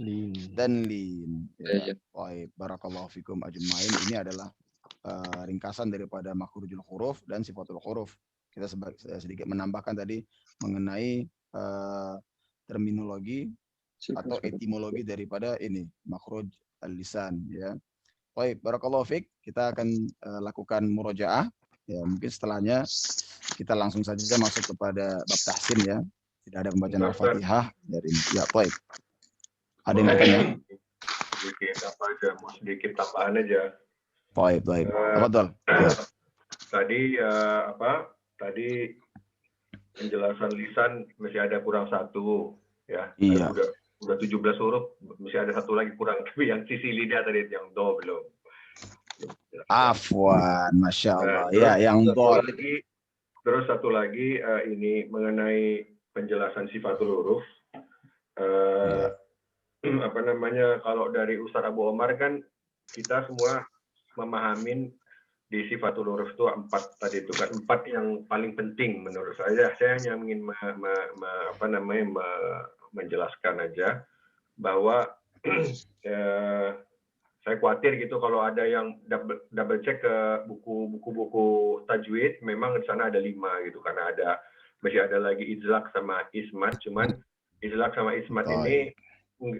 lin. Ya. Baik, barakallahu fikum ajmain. Ini adalah ringkasan daripada makhrujul huruf dan sifatul huruf. Kita sedikit menambahkan tadi mengenai terminologi atau etimologi daripada ini makhruj al-lisan ya. Baik, barakallahu fik. Kita akan lakukan murojaah ya, mungkin setelahnya kita langsung saja masuk kepada bab tahsin ya. Tidak ada pembacaan Enggak, Ustaz. Al-Fatihah dari ya, baik. Ada yang bertanya? Sedikit apa aja, mau sedikit tambahan aja. Baik. Eh, Tafadhol. Ya. Tadi Tadi penjelasan lisan masih ada kurang satu, ya. Iya. Udah 17 huruf, masih ada satu lagi kurang. Tapi yang sisi lidah tadi yang do belum. Afwan, Masya Allah. Terus Ya, yang dot. Terus satu lagi ini mengenai penjelasan sifatul huruf. Apa namanya, kalau dari Ustaz Abu Omar kan kita semua memahamin di sifatul huruf itu 4 tadi itu kan, 4 yang paling penting menurut saya. Saya hanya ingin menjelaskan aja bahwa saya khawatir gitu kalau ada yang double check ke buku-buku tajwid, memang di sana ada 5 gitu, karena masih ada lagi izlak sama ismat, cuman izlak sama ismat ini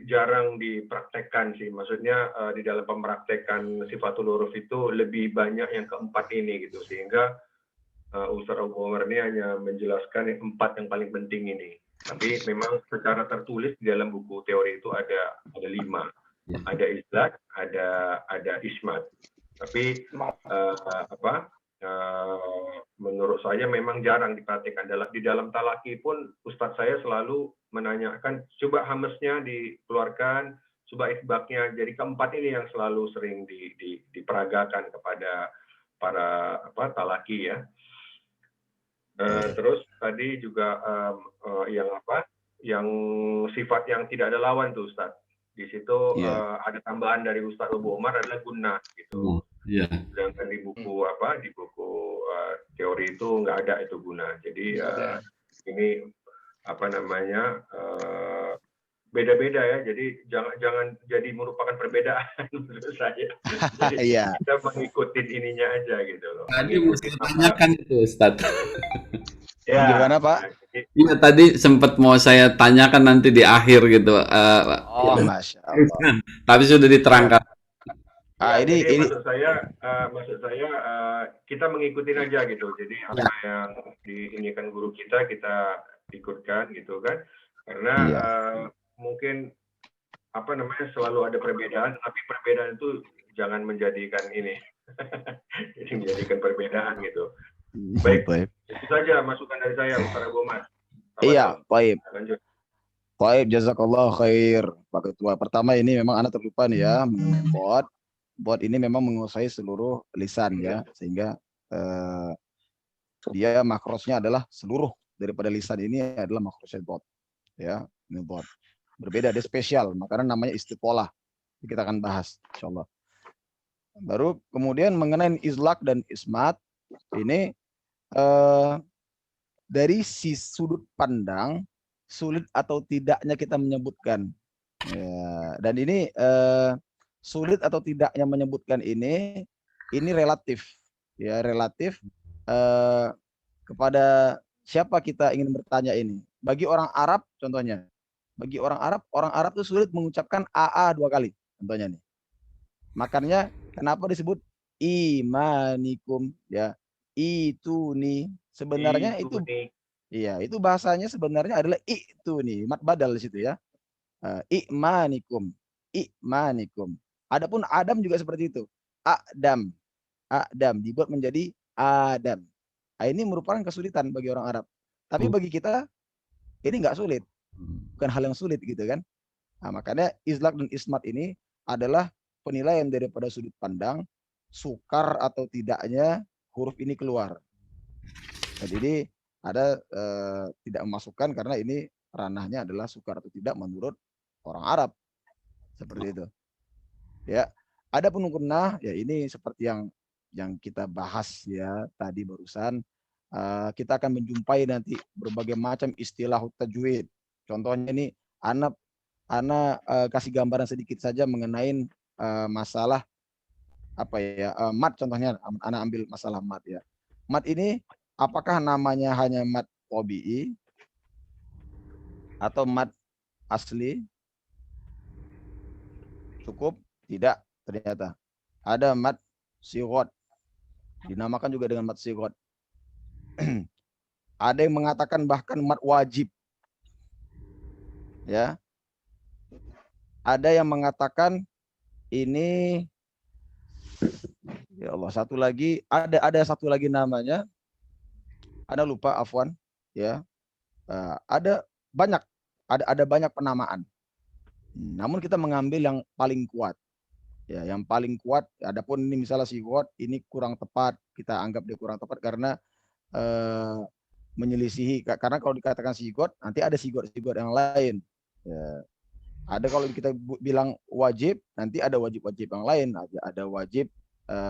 jarang dipraktekkan sih. Maksudnya di dalam pempraktekan sifatul huruf itu lebih banyak yang keempat ini gitu, sehingga Ustaz Abu Omar ini hanya menjelaskan yang 4 yang paling penting ini. Tapi memang secara tertulis di dalam buku teori itu ada 5. Ada izlak, ada ismat. Tapi menurut saya memang jarang dipraktikkan. Di dalam talaki pun Ustadz saya selalu menanyakan, coba hamesnya dikeluarkan, coba isbaknya. Jadi keempat ini yang selalu sering diperagakan kepada para talaki ya. Terus tadi juga yang sifat yang tidak ada lawan tuh Ustadz. Di situ ada tambahan dari Ustadz Abu Omar adalah gunnah gitu. Sedangkan di buku teori itu nggak ada itu guna. Jadi ini beda-beda ya. Jadi jangan jadi merupakan perbedaan menurut saya. Jadi kita mengikuti ininya aja gitu loh. Tadi mesti tanyakan itu Ustaz. Ya. Gimana Pak? Iya tadi sempat mau saya tanyakan nanti di akhir gitu. Masya Allah. Tapi sudah diterangkan. Jadi maksud saya kita mengikuti aja gitu. Jadi apa yang diinikan guru kita ikutkan gitu kan. Karena mungkin selalu ada perbedaan, tapi perbedaan itu jangan menjadikan ini. Jadi menjadikan perbedaan gitu. Baik. Itu saja masukan dari saya, Ustaz Abu Omar. Iya, baik. Lanjut. Baik, jazakallah khair Pak Ketua. Pertama ini memang anak terlupa nih ya, mengenai bot. Bot ini memang menguasai seluruh lisan ya, sehingga dia makrosnya adalah seluruh daripada lisan ini adalah makrosnya bot. Ya, ini bot. Berbeda, dia spesial, makanya namanya istitolah. Kita akan bahas insyaallah. Baru kemudian mengenai izlak dan ismat ini dari sudut pandang sulit atau tidaknya kita menyebutkan ya, dan ini sulit atau tidaknya menyebutkan ini relatif ya, relatif kepada siapa kita ingin bertanya ini. Bagi orang Arab contohnya, bagi orang Arab itu sulit mengucapkan AA 2 kali contohnya nih. Makanya kenapa disebut imanikum ya, itu nih sebenarnya itu iya, itu bahasanya sebenarnya adalah itu nih, mat badal di situ ya. Imanikum. Adapun Adam juga seperti itu. Adam dibuat menjadi Adam. Ini merupakan kesulitan bagi orang Arab. Tapi bagi kita ini enggak sulit. Bukan hal yang sulit gitu kan. Makanya izlak dan ismat ini adalah penilaian daripada sudut pandang sukar atau tidaknya huruf ini keluar. Jadi ada tidak memasukkan karena ini ranahnya adalah sukar atau tidak menurut orang Arab. Seperti itu. Ya, ada gunnah ya, ini seperti yang kita bahas ya tadi barusan. Kita akan menjumpai nanti berbagai macam istilah tajwid. Contohnya ini anak kasih gambaran sedikit saja mengenai masalah apa ya, mat contohnya. Anak ambil masalah mat ya. Mat ini apakah namanya hanya mat tabi'i atau mat asli? Cukup? Tidak, ternyata. Ada mat sigot. Dinamakan juga dengan mat sigot. Ada yang mengatakan bahkan mat wajib. Ya. Ada yang mengatakan ini, ya Allah, satu lagi, ada satu lagi namanya, Anda lupa, afwan, ya. Ada banyak penamaan. Namun kita mengambil yang paling kuat. Ya, yang paling kuat. Adapun ini misalnya sigot, ini kurang tepat, kita anggap dia kurang tepat karena menyelisihi. Karena kalau dikatakan sigot, nanti ada sigot-sigot yang lain. Ya. Ada kalau kita bilang wajib, nanti ada wajib-wajib yang lain. Ada wajib,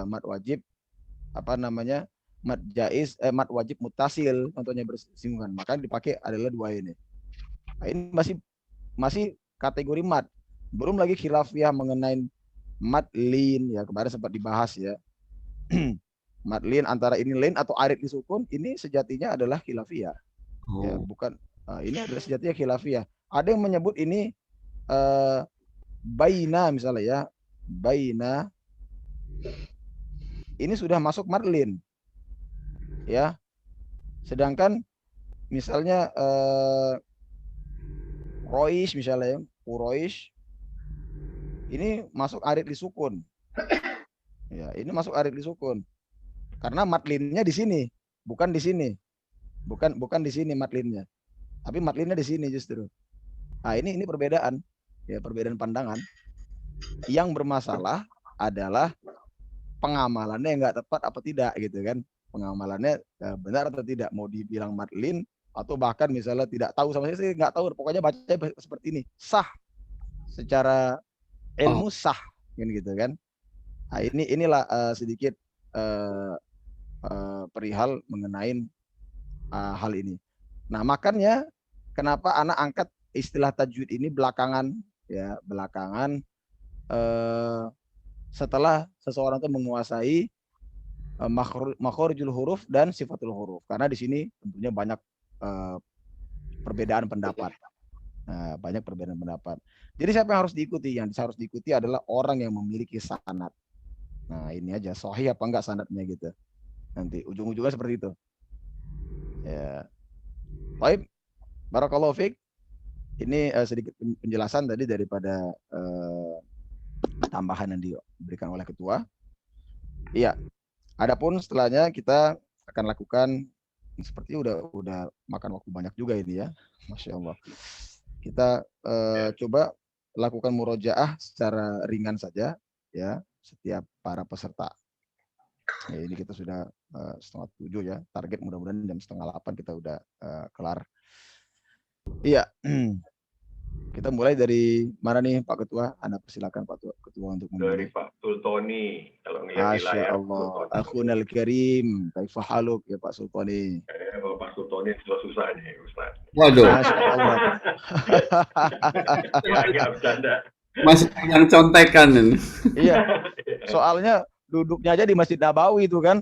mat wajib, mat jaiz, mat wajib mutasil, contohnya bersinggungan. Maka dipakai adalah dua ini. Nah, ini masih kategori mat. Belum lagi khilafiyah mengenai mat lin, ya kemarin sempat dibahas ya. Mat lin antara ini lin atau arid disukun, ini sejatinya adalah khilafiyah. Ya, bukan, ini adalah sejatinya khilafiyah. Ada yang menyebut ini baina misalnya ya, baina ini sudah masuk madlin ya, sedangkan misalnya Quraisy misalnya ya, Quraisy ini masuk arid disukun ya, ini masuk arid disukun karena madlinnya di sini, bukan di sini, bukan di sini madlinnya, tapi madlinnya di sini justru. Nah, ini perbedaan. Ya, perbedaan pandangan. Yang bermasalah adalah pengamalannya yang nggak tepat apa tidak gitu kan. Pengamalannya benar atau tidak, mau dibilang madlin atau bahkan misalnya tidak tahu, sama saya nggak tahu, pokoknya baca seperti ini, sah secara ilmu sah gitu kan. Nah, inilah sedikit perihal mengenai hal ini. Nah, makanya kenapa anak angkat istilah tajwid ini belakangan ya, setelah seseorang itu menguasai makhorijul huruf dan sifatul huruf, karena di sini tentunya banyak perbedaan pendapat. Nah, banyak perbedaan pendapat. Jadi siapa yang harus diikuti? Yang harus diikuti adalah orang yang memiliki sanad. Nah, ini aja sahih apa enggak sanadnya gitu. Nanti ujung-ujungnya seperti itu. Ya. Baik. Barakallahu fiik. Ini sedikit penjelasan tadi daripada tambahan yang diberikan oleh ketua. Iya. Adapun setelahnya kita akan lakukan seperti udah makan waktu banyak juga ini ya. Masya Allah. Kita coba lakukan murojaah secara ringan saja ya, setiap para peserta. Ya, ini kita sudah 6:30 ya. Target mudah-mudahan jam 7:30 kita udah kelar. Iya, kita mulai dari mana nih Pak Ketua? Anda persilakan Pak Ketua untuk memulai. Dari Pak Sultoni, kalau ngelihat di layar. Masya Allah, akhunal karim, kaifa haluk ya Pak Sultoni. Kalau Pak Sultoni susah nih Ustaz. Waduh. Masya Allah. Agak bercanda. Masih yang contekan ini. Iya, soalnya duduknya aja di Masjid Nabawi itu kan.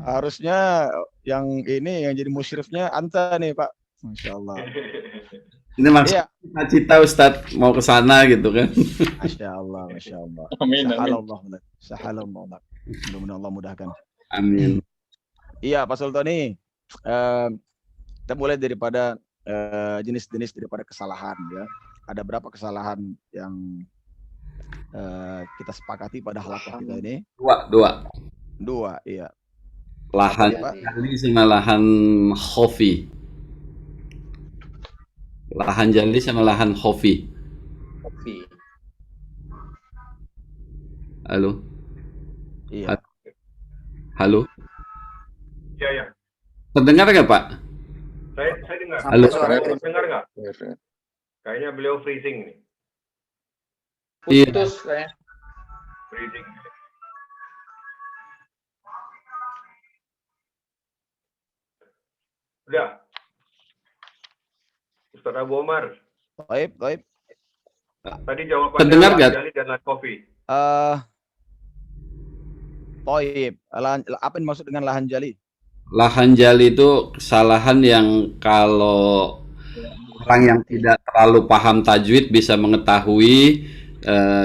Harusnya yang ini yang jadi musyrifnya Anta nih Pak. Masya Allah. Ini maksudnya cita Ustadz mau ke sana gitu kan. Masya Allah, Masya Allah. Amin, Sahalallah. Mudah-mudahan Allah mudahkan. Amin. Iya Pak Sultoni, kita mulai daripada jenis-jenis daripada kesalahan ya. Ada berapa kesalahan yang kita sepakati pada halaqah kita ini? Dua, iya. Lahan jali sama lahan khofi. Lahan jali sama lahan khofi. Halo. Iya. Halo. Ya. Terdengar nggak Pak? Saya dengar. Halo. Dengar nggak? Kayaknya beliau freezing nih. Putus kayaknya. Freezing. Udah. Ustaz Abu Omar. Baik. Tadi jawabannya Terdengar nggak? Jali dan lahan kopi. Baik. Apa yang dimaksud dengan lahan jali? Lahan jali itu kesalahan yang kalau orang yang tidak terlalu paham tajwid bisa mengetahui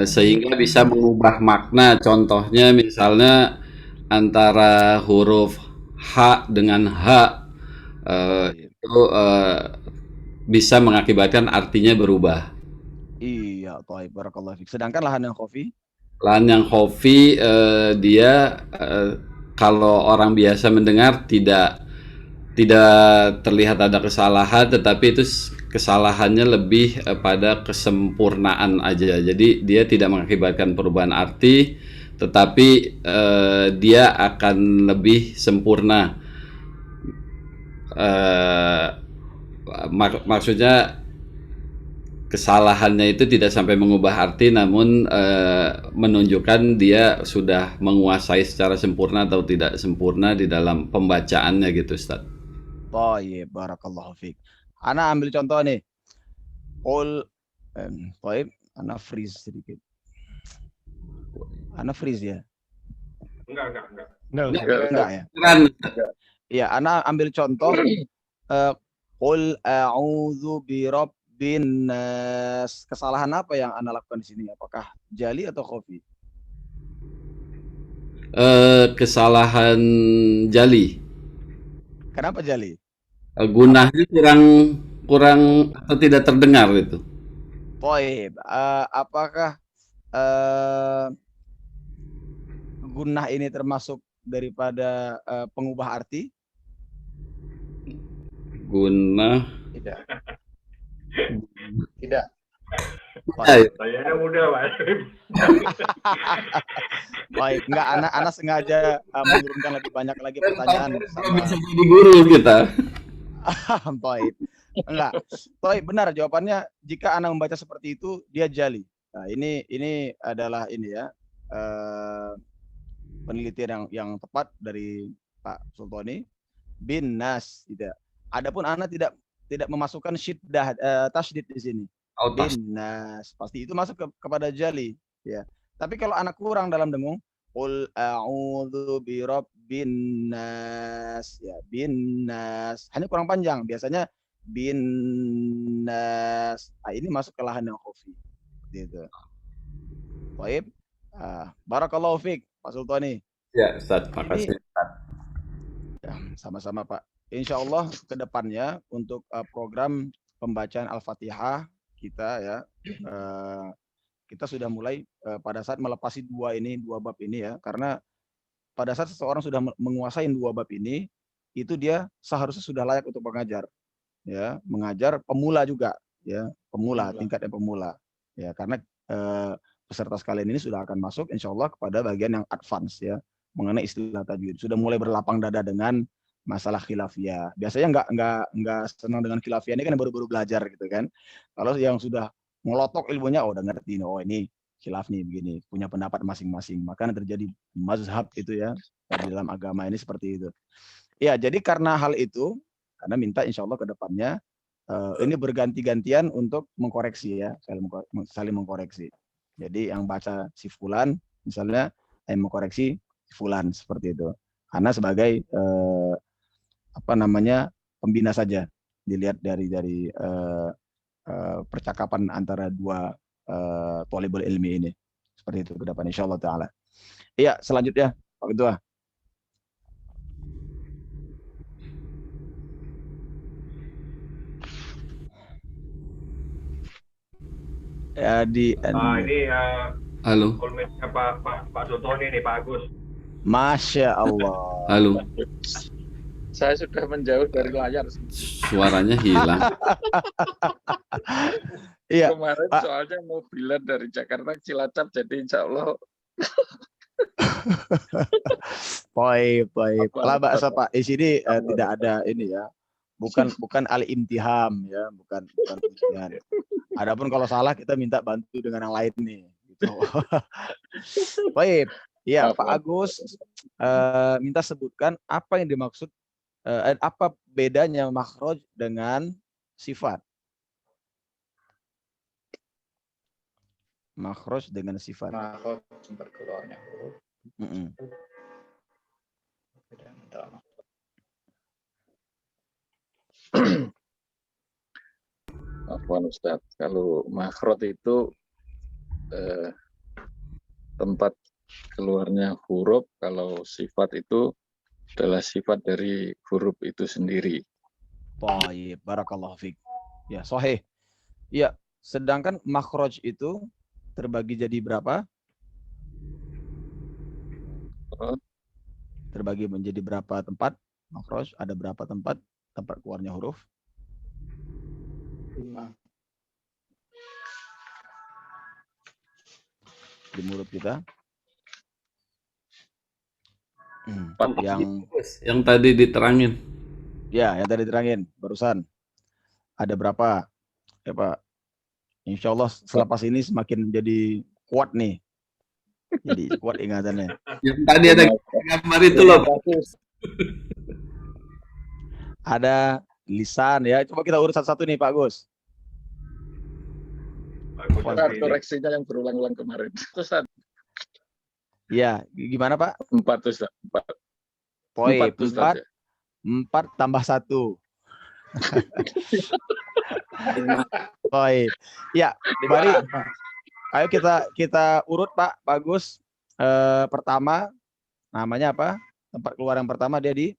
sehingga bisa mengubah makna. Contohnya misalnya antara huruf H dengan H itu bisa mengakibatkan artinya berubah. Iya, baik, barakallahu fiik. Sedangkan lahan yang khafi, Lahan yang khafi dia kalau orang biasa mendengar tidak terlihat ada kesalahan, tetapi itu kesalahannya lebih pada kesempurnaan aja. Jadi dia tidak mengakibatkan perubahan arti, tetapi dia akan lebih sempurna. Maksudnya kesalahannya itu tidak sampai mengubah arti, namun menunjukkan dia sudah menguasai secara sempurna atau tidak sempurna di dalam pembacaannya gitu, Ustaz. baik, barakallahu fiik. Ana ambil contoh nih. Qul, baik, ana freeze sedikit. Ana freeze ya? Enggak. Enggak ya? Kan Iya, ana ambil contoh. Qul a'udzu birabbin nas. Kesalahan apa yang ana lakukan di sini? Apakah jali atau khafi? kesalahan jali. Kenapa jali? Gunanya kurang atau tidak terdengar itu. Baik, apakah gunnah ini termasuk daripada pengubah arti? Guna Tidak. Tidak. Baik, Tanyanya mudah, Pak. baik. Enggak, anak sengaja menurunkan lebih banyak lagi pertanyaan sama. bisa jadi guru kita. Baik. Enggak. Baik, benar jawabannya. Jika anak membaca seperti itu, dia jali. Nah, ini adalah ini ya. Penelitian yang tepat dari Pak Sultoni bin nas tidak. Adapun anak tidak memasukkan syiddah tasydid di sini. Bin nas pasti itu masuk kepada jali ya. Tapi kalau anak kurang dalam dengung, qul a'udzu birabbin nas ya, bin nas hanya kurang panjang. Biasanya bin nas. Nah, ini masuk ke lahan yang khafi. Gitu. Baik. Barakallahu fiik Pak Sultani. Ya, Ustaz, makasih. Ya, sama-sama Pak. Insya Allah ke depannya untuk program pembacaan Al-Fatihah kita ya, kita sudah mulai pada saat melepasi dua bab ini ya, karena pada saat seseorang sudah menguasai dua bab ini, itu dia seharusnya sudah layak untuk mengajar, ya, mengajar pemula juga, ya, tingkat yang pemula, ya, karena peserta sekalian ini sudah akan masuk insya Allah kepada bagian yang advance ya, mengenai istilah tajwid, sudah mulai berlapang dada dengan masalah khilafiyah. Biasanya nggak senang dengan khilafiyah ini kan baru-baru belajar gitu kan. Kalau yang sudah ngelotok ilmunya, udah ngerti, oh ini khilaf nih begini, punya pendapat masing-masing. Maka terjadi mazhab itu ya di dalam agama ini seperti itu. Ya, jadi karena hal itu, karena minta insya Allah ke depannya ini berganti-gantian untuk mengkoreksi ya, saling mengkoreksi. Jadi yang baca si fulan, misalnya yang mengkoreksi si fulan seperti itu. Karena sebagai pembina saja, dilihat dari percakapan antara dua thalibul ilmi ini, seperti itu ke depan insyaallah taala. Iya, selanjutnya Pak Ketua. Ya Ini Halo. kolmennya Pak Sultoni nih, Pak Agus. Masya Allah. Halo. Saya sudah menjauh dari layar. Suaranya hilang. Iya. Kemarin Pak. Soalnya mobilan dari Jakarta ke Cilacap, jadi insya Allah. Baik. Lah bahasa Pak, di sini tidak ada ini ya. Bukan al-imtiham ya, bukan ujian. Adapun kalau salah kita minta bantu dengan yang lain nih. Gitu. Baik. Ya, Pak Agus minta sebutkan apa yang dimaksud, apa bedanya makhraj dengan sifat. Makhraj dengan sifat. Makhraj sumber keluarnya huruf. Afwan Ustaz, kalau makhraj itu tempat keluarnya huruf, kalau sifat itu adalah sifat dari huruf itu sendiri. Thayyib, barakallahu fiik. Ya, sahih. Ya, sedangkan makhraj itu terbagi jadi berapa? Terbagi menjadi berapa tempat? Makhraj ada berapa tempat keluarnya huruf? 5. Di mulut kita. Yang tadi diterangin. Ya, yang tadi diterangin barusan. Ada berapa? Ya, Pak. Insya Allah selepas ini semakin jadi kuat nih. Jadi kuat ingatannya. Yang tadi ada gambar itu loh. Ada lisan ya. Coba kita urut satu-satu nih Pak Gus. Koreksinya yang berulang-ulang kemarin. Ustaz. Ya, gimana Pak? 4 Ustaz. 4. Poin 4 Ustaz, ya. 4 tambah 1. Poin. Ya, mari. Ayo kita urut Pak Bagus. Pertama namanya apa? Tempat keluar yang pertama dia di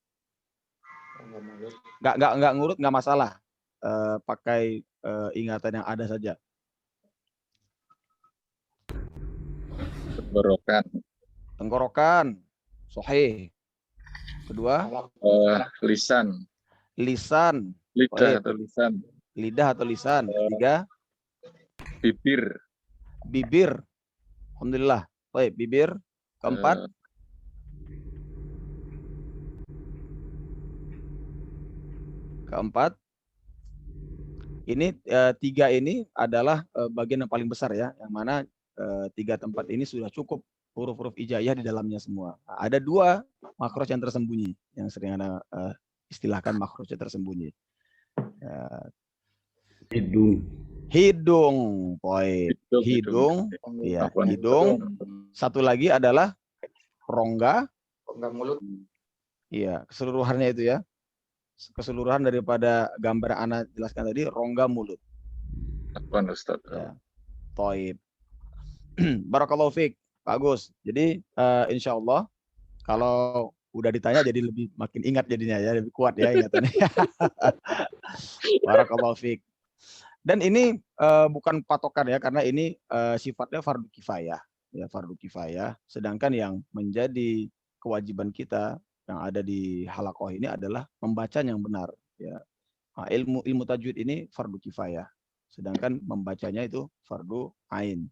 nggak ngurut nggak masalah. Pakai ingatan yang ada saja. Tenggorokan. Sahih. Kedua, lisan. Lidah atau lisan. Lidah atau lisan. Ketiga, bibir. Alhamdulillah. Baik, bibir. Keempat, ini 3 ini adalah bagian yang paling besar ya, yang mana 3 tempat ini sudah cukup huruf-huruf hijaiyah di dalamnya semua. Nah, ada 2 makhraj yang tersembunyi, yang sering Anda istilahkan makhraj yang tersembunyi. Hidung, poin. Hidung. Ya, hidung. Satu lagi adalah rongga mulut. Iya, keseluruhannya itu ya. Keseluruhan daripada gambar yang Anda jelaskan tadi, rongga mulut. Apa Ustaz? Ya. Toib. Barakallahu fiik. Bagus. Jadi insya Allah kalau udah ditanya jadi lebih makin ingat jadinya ya, lebih kuat ya ingatannya. Barakallahu fiik. Dan ini bukan patokan ya, karena ini sifatnya fardu kifayah. Ya, fardu kifayah. Sedangkan yang menjadi kewajiban kita yang ada di halaqah ini adalah membacanya yang benar. Ya. Nah, ilmu tajwid ini fardu kifayah. Sedangkan membacanya itu fardu ain.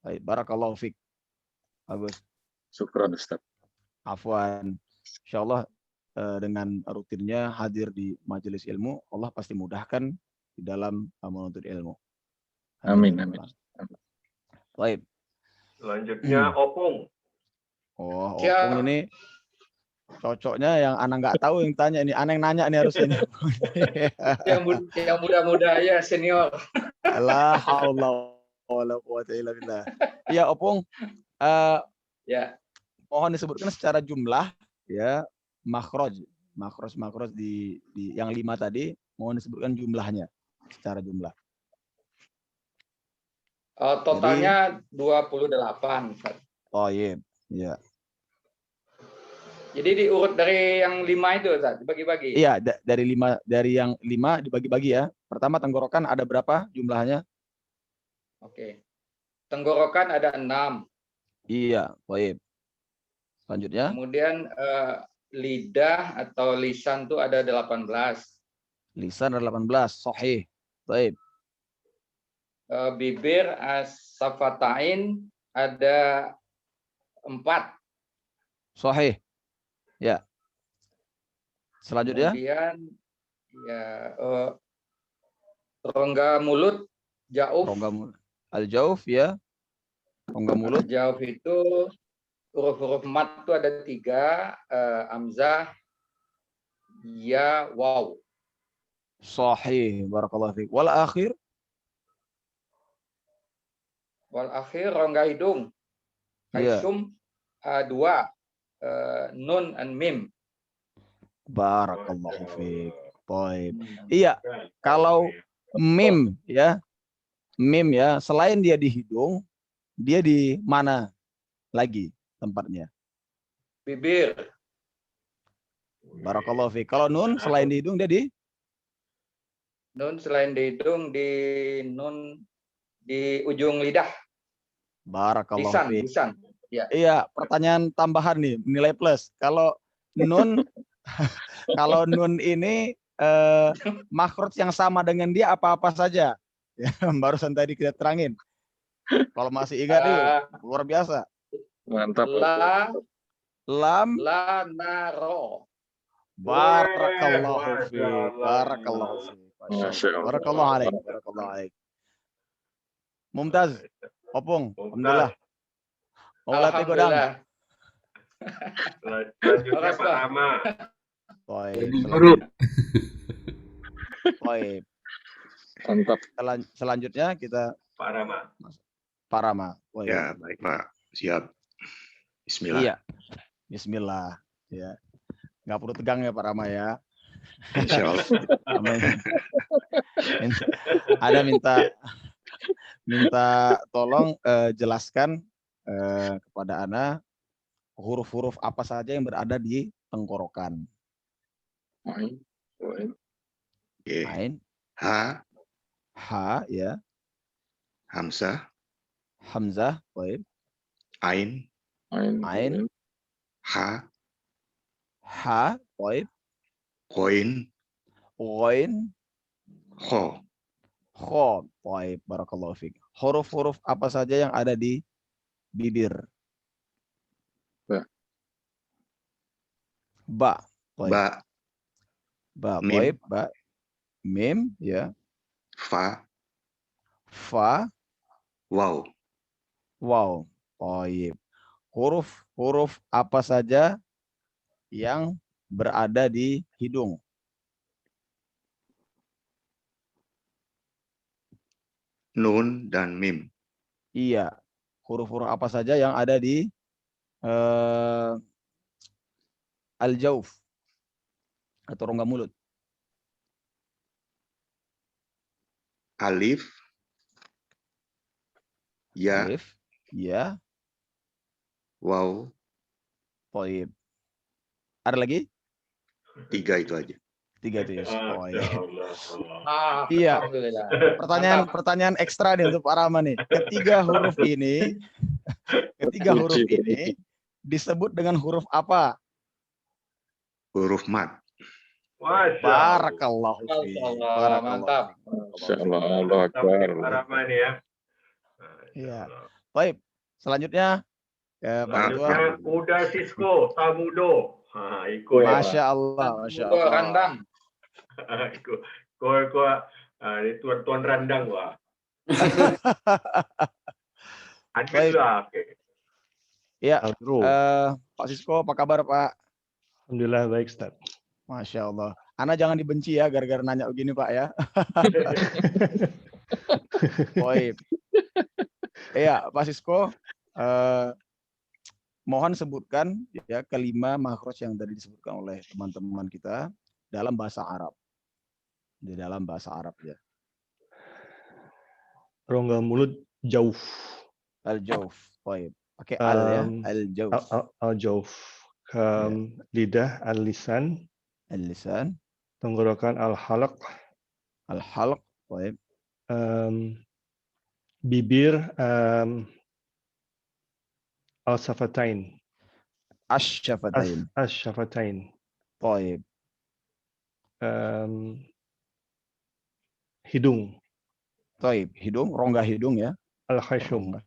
Baik, barakallahu fiik. Bagus. Syukran Ustaz. Afwan. Insyaallah dengan rutinnya hadir di majelis ilmu, Allah pasti mudahkan di dalam menuntut ilmu. Amin. Baik. Selanjutnya opung. Oh, opung ini cocoknya yang anak nggak tahu yang tanya ini, aneh yang nanya nih harusnya. yang muda-muda ya senior. La haula wala quwata illa billah. Ya, opung. Ya. Mohon disebutkan secara jumlah ya makhraj di yang 5 tadi, mohon disebutkan jumlahnya secara jumlah. Totalnya 28. Oh iya, ya. Jadi diurut dari yang 5 itu, Ustaz, dibagi-bagi. Iya, dari yang 5 dibagi-bagi ya. Pertama tenggorokan ada berapa jumlahnya? Oke. Tenggorokan ada 6. Iya, baik. Selanjutnya. Kemudian lidah atau lisan itu ada 18. Lisan ada 18, sahih. Baik. Bibir as-safatain ada 4. Sahih. Ya. Selanjutnya. Kemudian ya rongga mulut jauf. Rongga mulut. Al-jauf ya. Rongga mulut. Jauf itu huruf-huruf mat itu ada 3, hamzah, ya, waw. Sahih, barakallahu fiik. Wal akhir? Wal akhir rongga hidung. Kaisum 2, nun and mim. Barakallahu fiik. Baik. Iya, kalau mim ya, selain dia di hidung, dia di mana lagi tempatnya? Bibir. Barakallahu fiik. Kalau nun selain di hidung dia di Nun selain di hidung, di nun di ujung lidah. Barakallahu Lisan, fiik. lisan. Ya. Iya, pertanyaan tambahan nih, nilai plus. Kalau nun kalau nun ini makhraj yang sama dengan dia apa-apa saja. Ya, barusan tadi kita terangin. Kalau masih ingat nih, luar biasa. Mantap. La, Lam, la, na, ro. barakallahu Masya fiik. Allah. Barakallahu fiik. Masya Allah. Barakallahu alaik. Barakallahu alaik. Mumtaz, Opung, alhamdulillah. Maulati Godang. Alhamdulillah. Selanjutnya Makasih, Pak Pak. Rama. Baik, Guru. baik. Mantap. Selanjutnya kita Pak Rama. Pak Rama. Baik. Ya, baik Pak. Siap. Bismillah. Iya. Bismillah. Ya. Nggak perlu tegang ya Pak Rama ya. Insya Allah. Ada minta tolong jelaskan kepada Ana huruf-huruf apa saja yang berada di tenggorokan. Ain. Ain. Oke. Ain, Ha, ha, ya, Hamzah, hamzah, baik, Ain, Ain. Ha, ha, baik, Koin, ghain, Kho. kho, baik, barakallahu fiik. Huruf-huruf apa saja yang ada di bibir? Ba. Ba, baik. Ba, Ba, Mim. baik, ba. Mim, ya. Fa, Fa, Waw. wow, baik. Huruf-huruf apa saja yang berada di hidung? Nun dan Mim. Iya. Huruf-huruf apa saja yang ada di al-jauf atau rongga mulut? Alif, Ya, Alif, ya, Waw. baik. Ada lagi? 3 itu aja. 3 itu ya. Masya Baik. Allah. Iya. Alhamdulillah. Pertanyaan ekstra nih untuk Pak Rama nih. Ketiga huruf ini disebut dengan huruf apa? Huruf mat. Masya Allah. Barakallahu fiik. Allah, Barakallahu mantap. fiik. Masya Allah. Allah Mantap nih Akbar. Pak Rama nih ya. Masya Iya. Allah. Baik. Selanjutnya ke Pak Ketua. Selanjutnya Uda Sisko Tamudo. Iko ya. Masya Allah, Masya Betul, Allah. randang. Iko. Ini tuan randang wah. Baik. Alhamdulillah. Oke. Ya, Bro, Pak Sisko, apa kabar Pak? alhamdulillah baik Ustaz. Masya Allah. Ana jangan dibenci ya gara-gara nanya begini Pak ya. Baik. Iya, Pak Sisko, mohon sebutkan ya kelima makhraj yang tadi disebutkan oleh teman-teman kita dalam bahasa Arab. Di dalam bahasa Arab ya. Rongga mulut jauh. Al-jauf. Baik. Pakai al ya, al-jauf. Al-jauf. Lidah al-lisan. Al-lisan, Tenggorokan al-halaq. al-halq. Baik. Bibir al-safatain. Asy-syafatain. Al-syafatain. Baik. Hidung. Baik. Hidung, rongga hidung ya. Al-khayshum.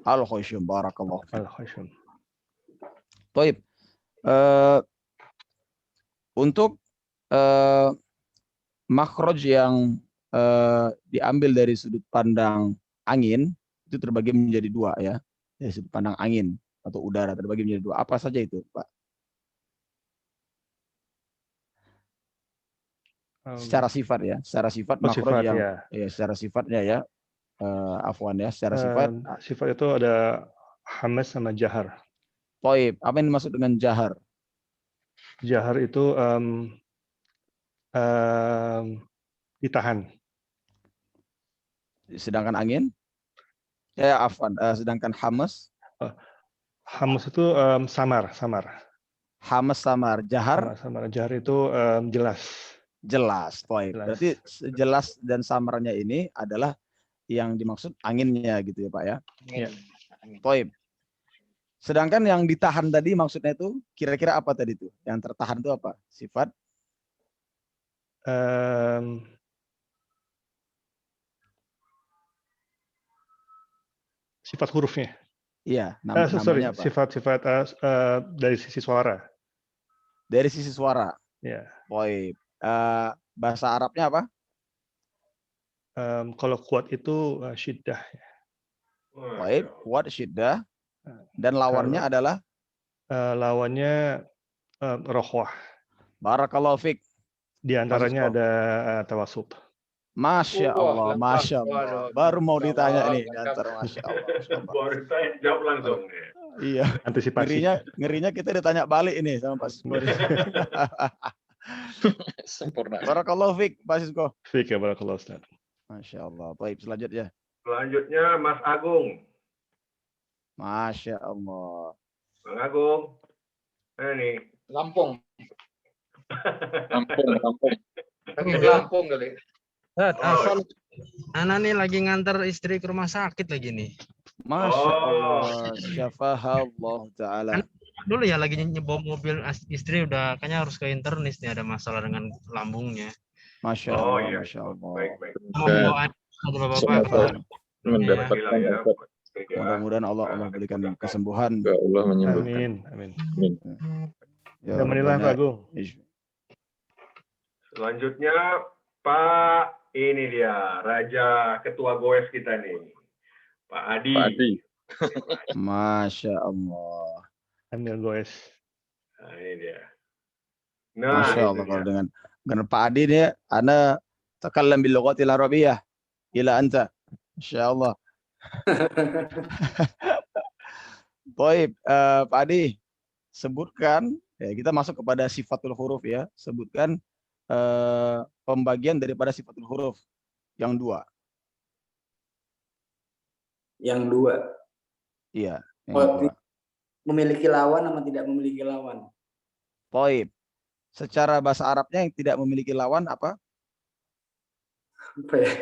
Al-khusyum. Barakallah. Al-khayshum. Baik. Untuk makhraj yang diambil dari sudut pandang angin itu terbagi menjadi dua ya. Dari sudut pandang angin atau udara terbagi menjadi dua. Apa saja itu, Pak? Secara sifat ya, secara sifat makhraj yang ya secara sifatnya ya. Afwan ya, secara sifat. Sifat itu ada hamas sama jahar. Baik, apa yang dimaksud dengan jahar? Jahar itu ditahan. Sedangkan angin? Ya, afwan. Sedangkan hamas? Hamas itu samar. Hamas samar. Jahar? Samar. Jahar itu jelas. Jelas, toib. Jelas. Berarti jelas dan samarnya ini adalah yang dimaksud anginnya gitu ya Pak ya. Iya. Toib. Sedangkan yang ditahan tadi maksudnya itu kira-kira apa tadi itu? Yang tertahan itu apa? Sifat Sifat hurufnya. iya, Sorry, namanya apa? sifat-sifat dari sisi suara. Dari sisi suara. Ya. Toib. Bahasa Arabnya apa? Kalau kuat itu syiddah. Toib, kuat, syiddah. Dan lawannya adalah? Lawannya rohwah. Barakallahu fiq. Di antaranya ada tawasut. Masya Allah, Masya Allah. Baru mau ditanya nih. Masya Allah. Baru saya jawab langsung. Iya. Antisipasi. Ngerinya kita ditanya balik ini sama Pak Sisko. Sempurna. Barakallahu fiq, Pak Sisko. Fiq ya, barakallahu Ustaz. Masya Allah. Baik, selanjutnya. Selanjutnya Mas Agung. Masya Allah. Bang Agung. Ini. Lampung. Lampung. Lampung kali. Anak nih lagi ngantar istri ke rumah sakit lagi nih. Masya Allah. Syafahallah ta'ala. Dulu ya lagi nyebawa mobil istri udah kayaknya harus ke internis nih, ada masalah dengan lambungnya. Masya Oh Allah. iya. Masya Allah. Baik. Mau Bapak-bapak. Mendapatkan efek. Mudah-mudahan Allah berikan kesembuhan. Ya Allah menyembuhkan. Amin. Ya Alhamdulillah Pak Agung. Selanjutnya Pak, ini dia Raja Ketua Goes kita nih, Pak Adi. Pak Adi. Masya Allah. Ambil goes. Nah, ini dia. Nah, Masya Allah kalau dengan Pak Adi dia, ana takallam bil lughatil arabiyyah ila anta. Masya Allah. Baik, Pak Adi, sebutkan ya, kita masuk kepada sifatul huruf ya. Sebutkan pembagian daripada sifatul huruf yang dua. Yang dua. Iya. Memiliki lawan sama tidak memiliki lawan. Baik. Secara bahasa Arabnya yang tidak memiliki lawan apa? Apa ya?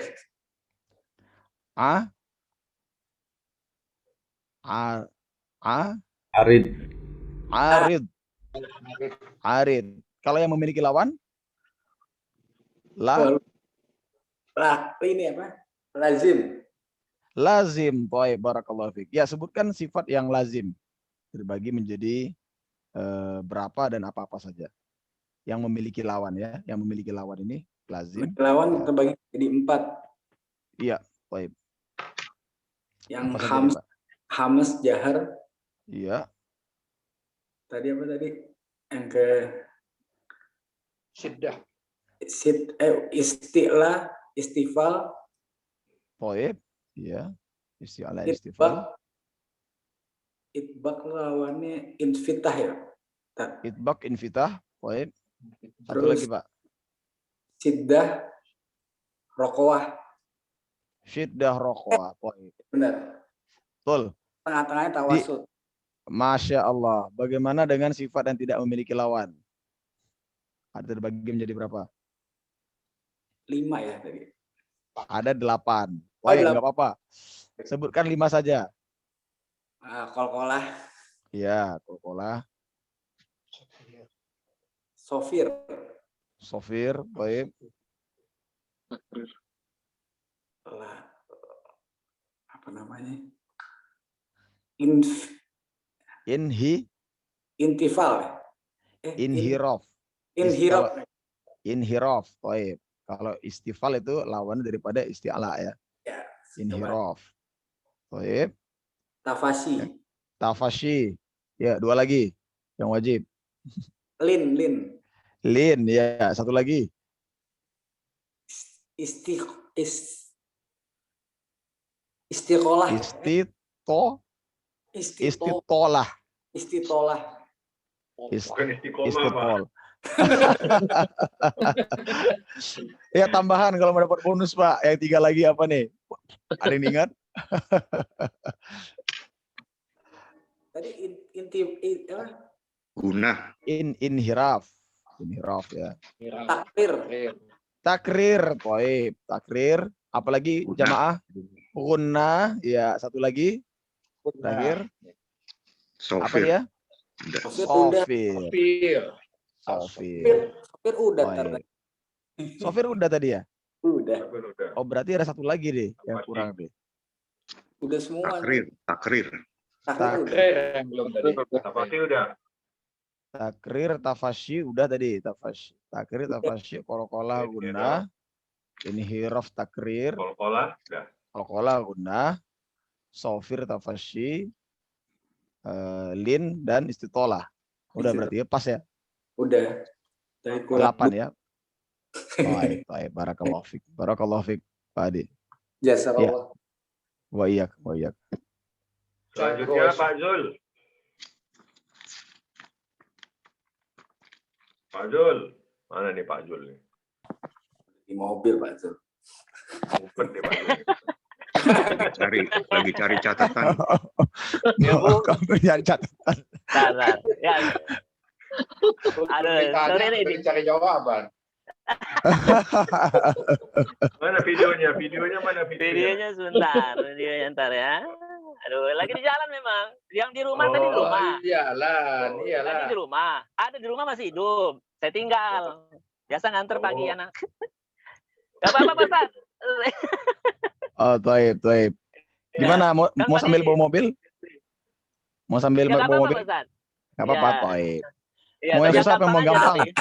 Arid. Arid. Kalau yang memiliki lawan? Ini apa? Lazim. Lazim. Baik, barakallahu fiik. Ya, sebutkan sifat yang lazim. Terbagi menjadi berapa dan apa-apa saja. Yang memiliki lawan ya. Yang memiliki lawan ini lazim. Lawan terbagi jadi 4. Iya, baik. Yang Hamas jahar. Iya. Tadi apa tadi? Yang ke Syiddah. Isti'la, istifal. Baik. Iya. Isti'la, istifal. Itbak lawannya infitah ya. Itbak, infitah. Baik. Satu Terus, lagi Pak. Siddah, rokoah. Syiddah, rokoah. Baik. Benar. Betul. Tengah-tengahnya tawasud. Masya Allah. Bagaimana dengan sifat yang tidak memiliki lawan? Ada terbagi menjadi berapa? 5 ya tadi. Ada 8. Wah, nggak apa-apa. Sebutkan 5 saja. Kolkolah. Iya, kolkolah. Sofir. Baik. Apa namanya? Intifal. Inhiraf. Inhiraf. Baik. Kalau istifal itu lawan daripada isti'la ya. Inhiraf. Baik. Tafashi. Ya, 2 lagi yang wajib. Lin, ya, 1 lagi. Istiqolah. Istitolah. Bukan istiqomah, Pak. Ya, tambahan kalau mau dapat bonus Pak. Yang 3 lagi apa nih? Ada yang ingat? Tadi Gunah. Inhiraf. Inhiraf ya. Takbir. Takrir, baik. Takrir. Apalagi Udah. jamaah? Gunna, ya satu lagi. Terakhir. Apa Sofir. dia? Udah. Sofir. Sopir udah Baik. Sofir udah tadi ya? Udah. Oh berarti ada satu lagi deh yang kurang deh. Udah semua. Takrir. Takbir udah. Yang belum tadi. Pasti udah. Takrir, tafasyi udah tadi. Takrir, tafasyi, kol-kolah, guna. Inhiraf, takrir. Kol-kolah, udah. Kol-kolah, guna. Sofir, tafasyi. Lin, dan istitolah. Udah berarti ya pas ya? Udah. 8 ya? Baik, baik. Barakallahu fiik. Barakallahu fiik, Pak Adi. Jazakallah. Wa iyak, wa iyak. Selanjutnya Pak Zul. Pak Zul. Mana nih Pak Zul nih? Di mobil Pak Zul. Ngumpet nih Pak Zul. Lagi cari catatan. Kamu nyari catatan. Salah. Ya. Aduh, sorry nih. Cari jawaban. Mana videonya? Videonya mana videonya? Videonya sebentar, videonya ntar ya. Aduh, lagi di jalan memang. Yang di rumah tadi di rumah. Iyalah. Tadi di rumah. Ada di rumah masih hidup. Saya tinggal. Biasa nganter pagi anak. Gak apa-apa, Pak Ustaz. Oh, taib. Gimana? Mau sambil bawa mobil? Mau sambil Ya, bawa mobil? Ustaz. Gak apa-apa, Ya. taib. Ya, Mau yang susah apa mau aja gampang? tapi.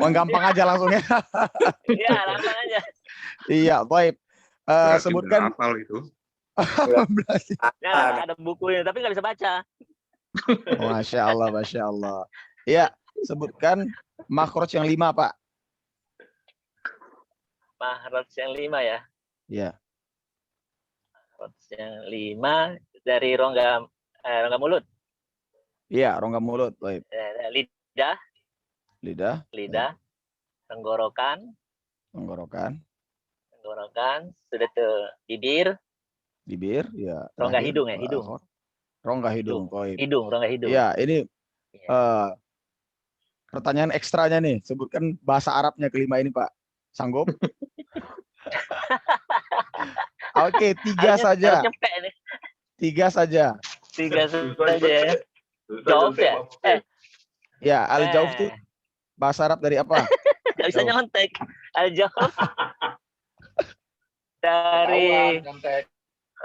Mau gampang aja langsung ya. Iya, langsung aja. Iya, taib. Berarti Sebutkan. udah hafal itu. Ya, ada bukunya, tapi nggak bisa baca. Masya Allah, Masya Allah. Iya, sebutkan makhraj yang 5, Pak. Makhraj yang 5 ya. Iya. Makhraj yang 5 dari rongga mulut. Iya, rongga mulut, taib. Lidah, tenggorokan, sudah tuh bibir, ya. rongga terakhir, hidung ya, hidung. Rongga hidung, taib. Rongga hidung. Iya, ini pertanyaan ekstranya nih. Sebutkan bahasa Arabnya kelima ini, Pak. Sanggup? Oke, 3 saja. 3 saja. 3 saja ya. Jawab ya? Ya, al-jawf itu bahasa Arab dari apa? Nggak bisa nyontek. Al-jawf dari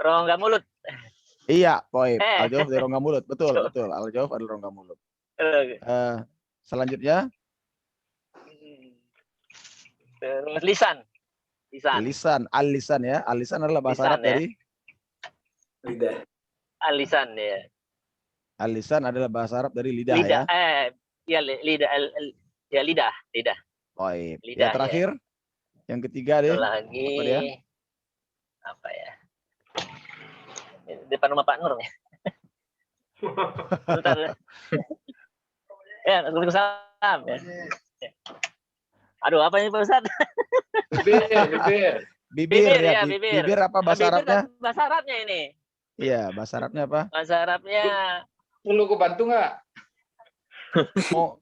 rongga mulut. Iya, taib. Al-jawf dari rongga mulut. Betul. Al-jawf adalah rongga mulut. Selanjutnya lisan. Al-lisan ya. Al-lisan adalah bahasa Arab dari lidah. Al-lisan ya. Al-lisan adalah bahasa Arab dari lidah ya. Ya lidah. Ya lidah. Taib. Lidah, Ya terakhir, yang ketiga deh. Lagi Apa dia? Apa ya? Depan rumah Pak Nur ya. Bentar. Ya, Waalaikumsalam ya. Aduh, apa ini Pak Ustaz? Bibir ya. Ya, Bibir apa bahasa Arabnya? Bahasa Arabnya ini. Iya, bahasa Arabnya apa? Bahasa Arabnya. Perlu ku bantu nggak? Mau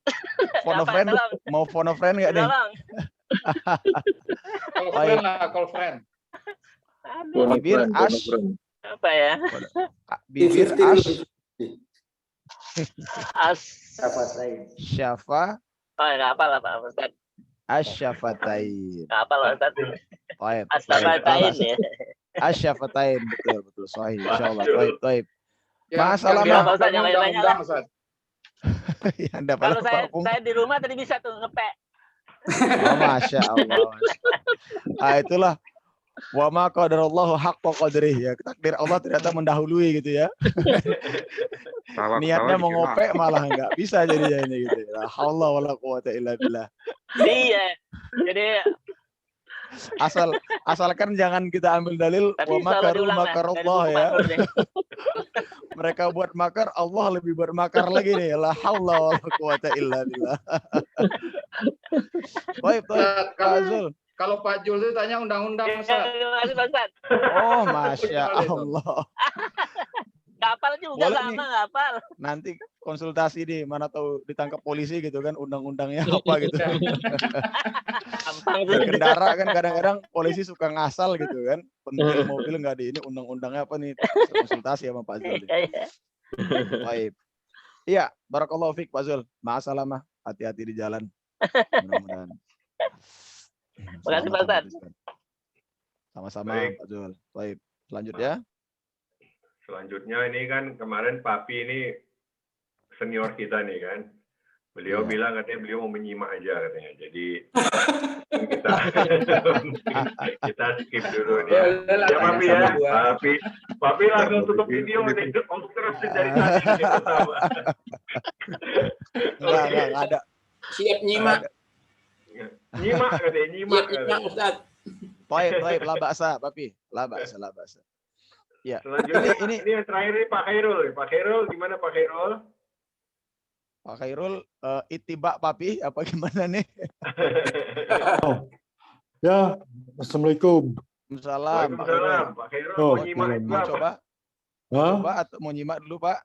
phone a friend nggak nih? Call friend. Bibir ash. Apa ya? Bibir ash. Syafa. Oh, nggak apa lah Pak Ustaz. Asyafatain. Nggak apa lah Ustaz. Taib. Asyafatain ya. Asyafatain, betul. Sahih, insyaallah. Taib. Masalah Yang Pak Ustaz, yang lain-lainnya lah. Kalau saya di rumah tadi bisa tuh ngepek. Oh, Masya Allah. Ah, itulah. Wa ma qadarallahu haqqa qadrih ya. Takdir Allah ternyata mendahului gitu ya. Niatnya mau ngopek malah enggak bisa jadinya ini gitu. La haula wala quwata illa billah. Iya. Jadi asalkan jangan kita ambil dalil wa makaru makarallah ya. Mereka buat makar, Allah lebih bermakar lagi nih. La haula wala quwata illa billah. Baik, Pak Zul. Kalau Pak Jul itu tanya undang-undang, Ustaz. Oh, Masya Allah. Gak hafal juga, sama gak hafal. Nanti konsultasi nih, mana tahu ditangkap polisi gitu kan, undang-undangnya apa gitu. Gampang sih. Berkendara kan kadang-kadang polisi suka ngasal gitu kan, pentil mobil nggak di ini, undang-undangnya apa nih, konsultasi sama Pak Zul. Iya, iya. Baik. Iya, barakallahu fiik Pak Zul. Ma'asalamah, hati-hati di jalan. Mudah-mudahan. Makasih Pak Ustaz. Sama-sama Baik. Pak Zul. Baik. Selanjutnya. Selanjutnya ini kan kemarin Papi ini senior kita nih kan. Beliau Iya. bilang katanya beliau mau menyimak aja katanya. Jadi kita skip dulu Ya, dia. udahlah, Ya Papi ya. sama-sama. Papi langsung tutup video nih. Terus dari tadi kita sama. Enggak ada. Siap nyimak. Nyimak katanya, nyimak katanya. Ustaz. Baik, la ba'sa, Papi. La ba'sa. Ya. Selanjutnya Ini ini yang terakhir nih Pak Khairul. Pak Khairul gimana Pak Khairul? Pak Khairul ittiba Papi apa gimana nih? Ya, Assalamualaikum. Waalaikumsalam, Pak Khairul. Waalaikumsalam. Pak Khairul Oh, mau nyimak jalan. itu Mau apa? coba? Hah? Coba atau mau nyimak dulu, Pak?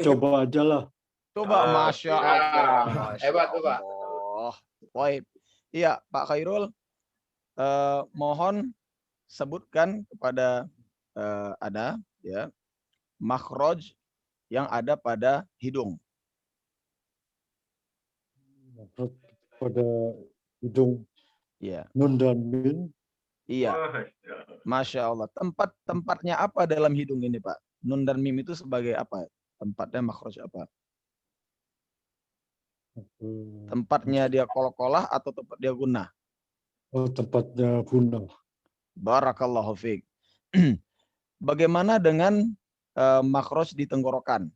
Coba aja lah. Coba, Masya Allah. Masya Hebat tuh, Pak. Allah. Baik. Iya, Pak Khairul, mohon sebutkan kepada Ana ya makhraj yang ada pada hidung. Pada hidung Iya. nun dan min. Iya. Masya Allah. Tempatnya apa dalam hidung ini, Pak? Nun dan mim itu sebagai apa? Tempatnya makhraj apa? Tempatnya dia qalqalah atau tempat dia gunnah? Oh, tempatnya guna. Barakallahu fiik. Bagaimana dengan makhraj di tenggorokan?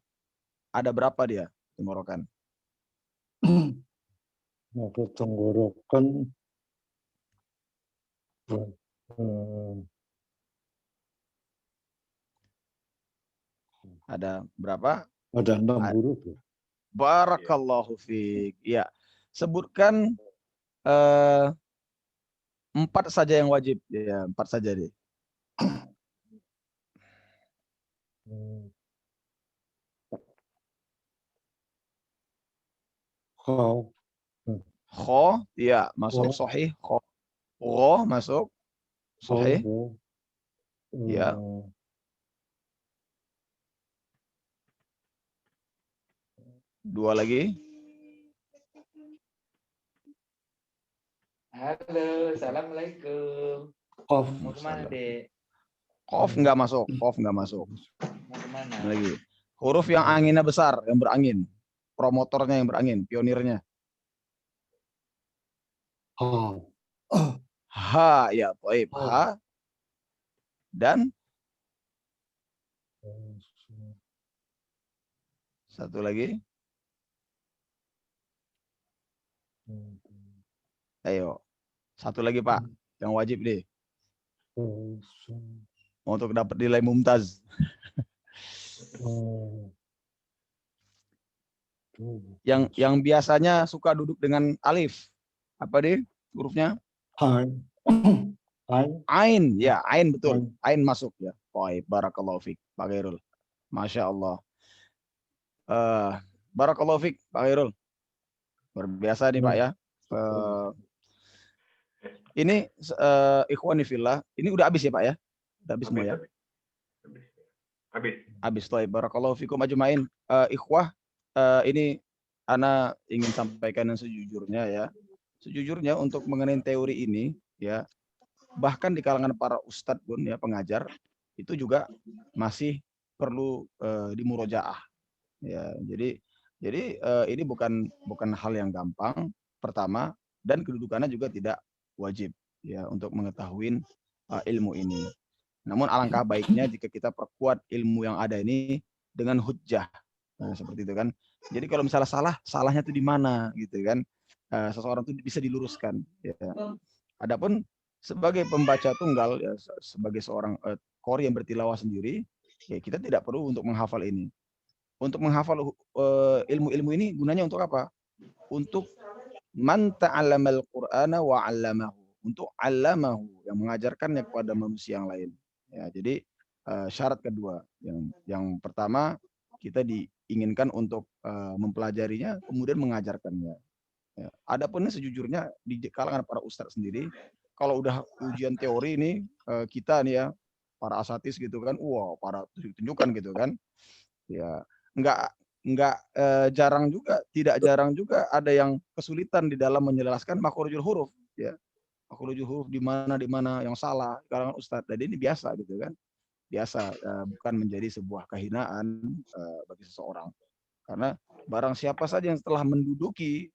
Ada berapa dia tenggorokan? Maka tenggorokan Ada berapa? ada 6 huruf. Ya. Barakallahu fiik. Ya. Sebutkan 4 saja yang wajib. Ya, 4 saja deh. Kho, ya masuk sahih. Kho masuk sahih. Ya. Dua lagi. Halo, assalamualaikum. Qaf. Mau kemana, Dek? Qaf nggak masuk. Qaf nggak masuk. Mau kemana? Lagi. Huruf yang anginnya besar, yang berangin. Promotornya yang berangin, pionirnya. Ha, ya, baik. Ha. Dan satu lagi. Ayo. Satu lagi, Pak. Yang wajib deh. Untuk dapat nilai mumtaz. Yang biasanya suka duduk dengan alif. Apa deh hurufnya? Ain. Ain, ya, ain betul. Ain masuk ya. Baik, barakallahu fiik, Pak Khairul. Masya Allah. Barakallahu fiik, Pak Khairul. Luar biasa nih, Pak ya. Ini ikhwani fillah, ini udah habis ya, Pak ya? Udah habis semua ya? Habis. Baik, barakallahu fikum ajmain. Ikhwah, ini ana ingin sampaikan yang sejujurnya ya. Sejujurnya untuk mengenai teori ini ya, bahkan di kalangan para ustadz pun ya, pengajar itu juga masih perlu dimurojaah ya. Jadi ini bukan hal yang gampang pertama, dan kedudukannya juga tidak wajib ya untuk mengetahui ilmu ini. Namun alangkah baiknya jika kita perkuat ilmu yang ada ini dengan hujjah. Nah, seperti itu kan. Jadi kalau misalnya salahnya itu di mana gitu kan. Seseorang itu bisa diluruskan ya. Adapun sebagai pembaca tunggal ya, sebagai seorang qori yang bertilawah sendiri ya, kita tidak perlu untuk menghafal ini. Untuk menghafal ilmu-ilmu ini gunanya untuk apa? Untuk man ta'allamal Qur'ana wa 'allamahu. Untuk 'allamahu, yang mengajarkannya kepada manusia yang lain. Ya, jadi syarat kedua yang pertama kita inginkan untuk mempelajarinya, kemudian mengajarkannya. Ya. Adapun ini sejujurnya di kalangan para ustadz sendiri, kalau udah ujian teori ini kita nih ya, para asatis gitu kan, wow, para tunjukkan gitu kan, ya nggak jarang juga, tidak jarang juga ada yang kesulitan di dalam menjelaskan makhrajul huruf, ya. Makhrajul huruf di mana yang salah kalangan ustadz. Jadi ini biasa gitu kan, biasa, bukan menjadi sebuah kehinaan bagi seseorang. Karena barang siapa saja yang setelah menduduki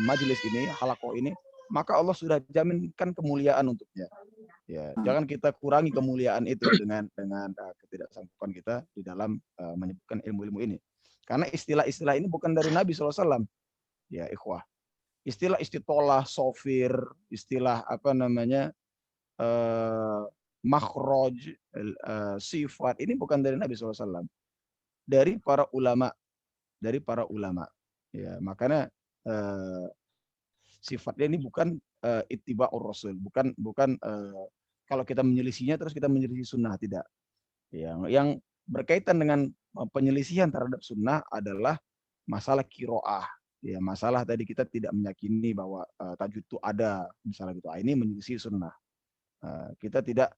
majelis ini, halaqah ini, maka Allah sudah jaminkan kemuliaan untuknya. Ya, jangan kita kurangi kemuliaan itu dengan ketidaksanggupan kita di dalam menyebutkan ilmu-ilmu ini. Karena istilah-istilah ini bukan dari Nabi SAW. Ya, ikhwah. Istilah istitolah, sofir, istilah apa namanya, makhraj, sifat, ini bukan dari Nabi SAW. Dari para ulama. Dari para ulama. Ya, makanya sifatnya ini bukan ittiba'ur rasul, bukan kalau kita menyelisihinya terus kita menyelisih sunnah, tidak. Yang berkaitan dengan penyelisihan terhadap sunnah adalah masalah kiroah. Ya, masalah tadi kita tidak meyakini bahwa tajwid itu ada, misalnya gitu. Ini menyelisih sunnah. Kita tidak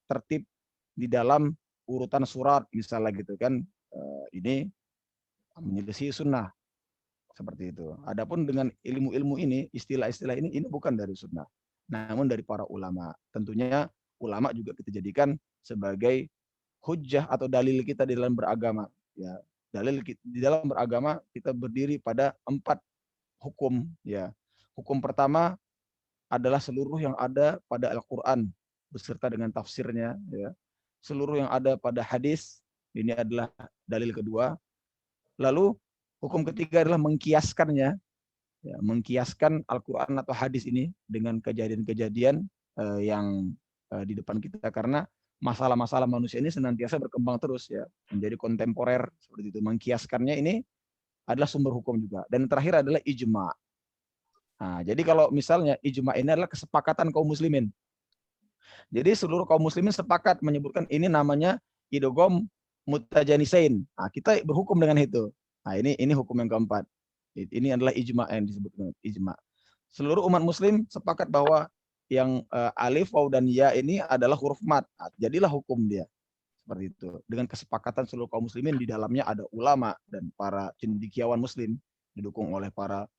tertib di dalam urutan surat, misalnya gitu kan. Ini menyelisih sunnah. Seperti itu. Adapun dengan ilmu-ilmu ini, istilah-istilah ini bukan dari sunnah, namun dari para ulama. Tentunya ulama juga kita jadikan sebagai hujjah atau dalil kita di dalam beragama. Ya, dalil di dalam beragama kita berdiri pada 4 hukum. Ya, hukum pertama adalah seluruh yang ada pada Al-Quran beserta dengan tafsirnya. Ya, seluruh yang ada pada hadis, ini adalah dalil kedua. Lalu hukum ketiga adalah mengkiaskannya, ya, mengkiaskan Al-Quran atau hadis ini dengan kejadian-kejadian yang di depan kita, karena masalah-masalah manusia ini senantiasa berkembang terus, ya, menjadi kontemporer seperti itu. Mengkiaskannya ini adalah sumber hukum juga. Dan terakhir adalah ijma. Nah, jadi kalau misalnya ijma ini adalah kesepakatan kaum muslimin. Jadi seluruh kaum muslimin sepakat menyebutkan ini namanya idgham mutajanisain. Nah, kita berhukum dengan itu. Nah, ini hukum yang keempat. Ini adalah ijma yang disebut dengan ijma. Seluruh umat muslim sepakat bahwa yang alif, waw, dan ya ini adalah huruf mat. Nah, jadilah hukum dia. Seperti itu. Dengan kesepakatan seluruh kaum muslimin, di dalamnya ada ulama dan para cendekiawan muslim, didukung oleh para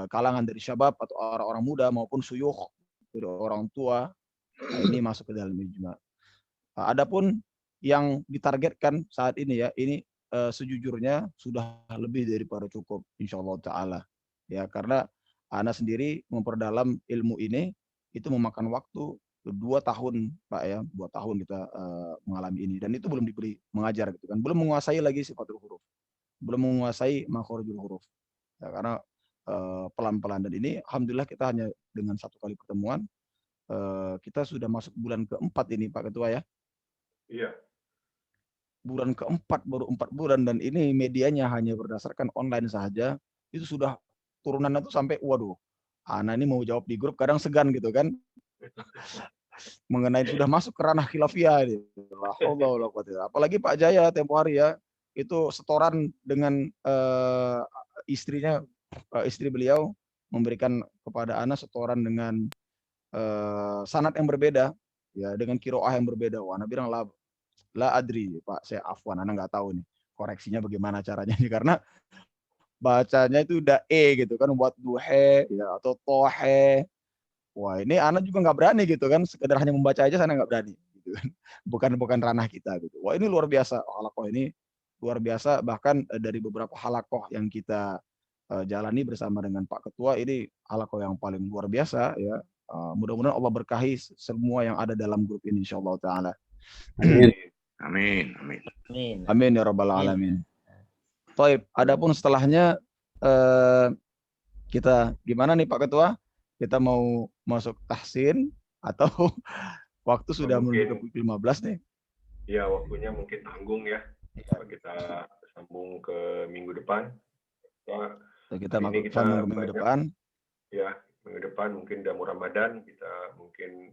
kalangan dari syabab atau orang-orang muda maupun suyukh, dari orang tua. Nah, ini masuk ke dalam ijma. Nah, adapun yang ditargetkan saat ini, ya, ini sejujurnya sudah lebih daripada cukup, insyaallah taala, ya, karena Ana sendiri memperdalam ilmu ini itu memakan waktu 2 tahun, Pak, ya, 2 tahun kita mengalami ini, dan itu belum diberi mengajar gitu kan, belum menguasai lagi sifatul huruf, belum menguasai makhorijul huruf, ya, karena pelan-pelan. Dan ini alhamdulillah kita hanya dengan 1 kali pertemuan, kita sudah masuk bulan keempat ini, Pak Ketua, ya. Iya. Bulan keempat, baru 4 bulan, dan ini medianya hanya berdasarkan online saja, itu sudah turunannya tuh sampai, waduh, Ana ini mau jawab di grup kadang segan gitu kan, mengenai sudah masuk ke ranah khilafiyah ini. Apalagi Pak Jaya tempo hari, ya, itu setoran dengan istrinya, istri beliau memberikan kepada Ana setoran dengan sanad yang berbeda, ya, dengan kiroah yang berbeda. Wah, Ana bilang la adri, Pak, saya afwan, Ana nggak tahu nih koreksinya bagaimana caranya nih, karena bacanya itu udah gitu kan, buat duhe, ya, atau tohe. Wah, ini Ana juga nggak berani gitu kan, sekedar hanya membaca aja sana nggak berani gitu kan. bukan ranah kita gitu. Wah, ini luar biasa, halaqah ini luar biasa. Bahkan dari beberapa halaqah yang kita jalani bersama dengan Pak Ketua, ini halaqah yang paling luar biasa, ya. Mudah-mudahan Allah berkahi semua yang ada dalam grup ini, insyaallah taala. Amin. Amin. Amin. Amin. Amin ya rabbal alamin. Taib, adapun setelahnya kita gimana nih Pak Ketua? Kita mau masuk tahsin atau waktu sudah menuju ke pukul 15 nih? Ya, waktunya mungkin tanggung, ya. Kita sambung ke minggu depan. Kita sambung ke minggu depan. Ya, minggu depan mungkin udah mau Ramadan, kita mungkin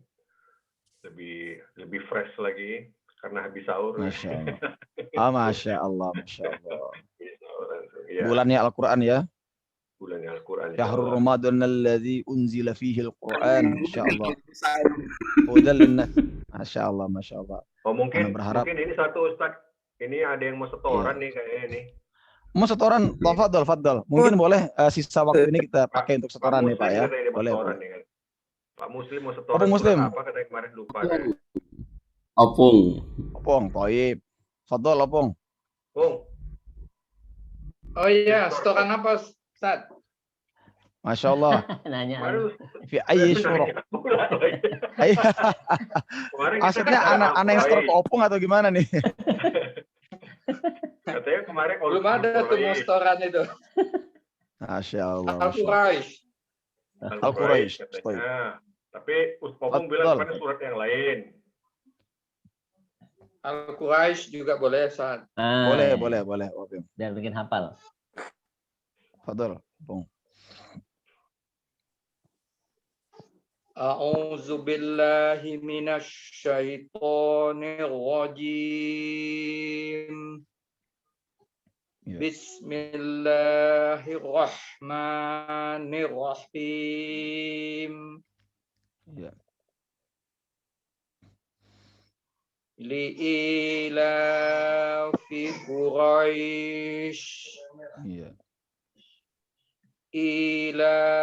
lebih fresh lagi karena habis sahur. Masya Allah. Masya Allah, Masya Allah. Ya, Bulannya Al-Quran ya. bulannya Al-Quran. Syahrul Ramadan alladzi unzila fihi Al-Quran. Masya Allah. Hudal linnas. Masya Allah, Masya Allah. Oh, mungkin Ana berharap- mungkin ini satu Ustaz. Ini ada yang mau setoran nih kayaknya nih. Mau setoran, Fadl. Mungkin boleh sisa waktu ini kita pakai untuk setoran nih Pak ya. Muslim katanya dia mau Boleh. setoran Boleh. nih kan. Pak Muslim mau setoran. Apa Muslim? surat Apa katanya kemarin lupa kan. Opung. Opung, Toib. Fadl, Opung. Bung, Oh iya, setoran apa, Ustaz? Masya Allah. Nanya. baru Fi ayyi syuruk. nanya pula lagi. Kemarin kita Maksudnya kan anak yang setor ke Opung atau gimana nih? katanya kemarin Belum ada tuh mau setoran itu. Masya Allah. Masya Allah. Al-Quraisy. Al-Quraisy. katanya. Tapi Opung bilang pada surat yang lain. Al-Quraisy juga boleh, Ustaz. Boleh. Opung. Biar bikin hafal. Fadl, Opung. A'udzu billahi minasy syaithanir rajim. Ya. Bismillahirrahmanirrahim. Ya. Li'ilafi Quraisy Iya.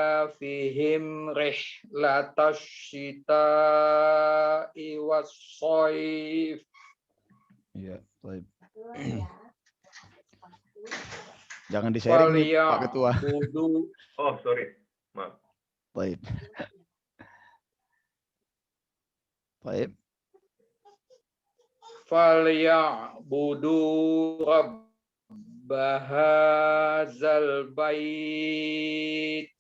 ilafihim rihlatash syita'i was-shaif. Iya, baik. Jangan di-sharing nih, Pak Ketua. Falyabudu Oh, sorry. Maaf. Baik. Baik. falyabudu rabbahadzal bait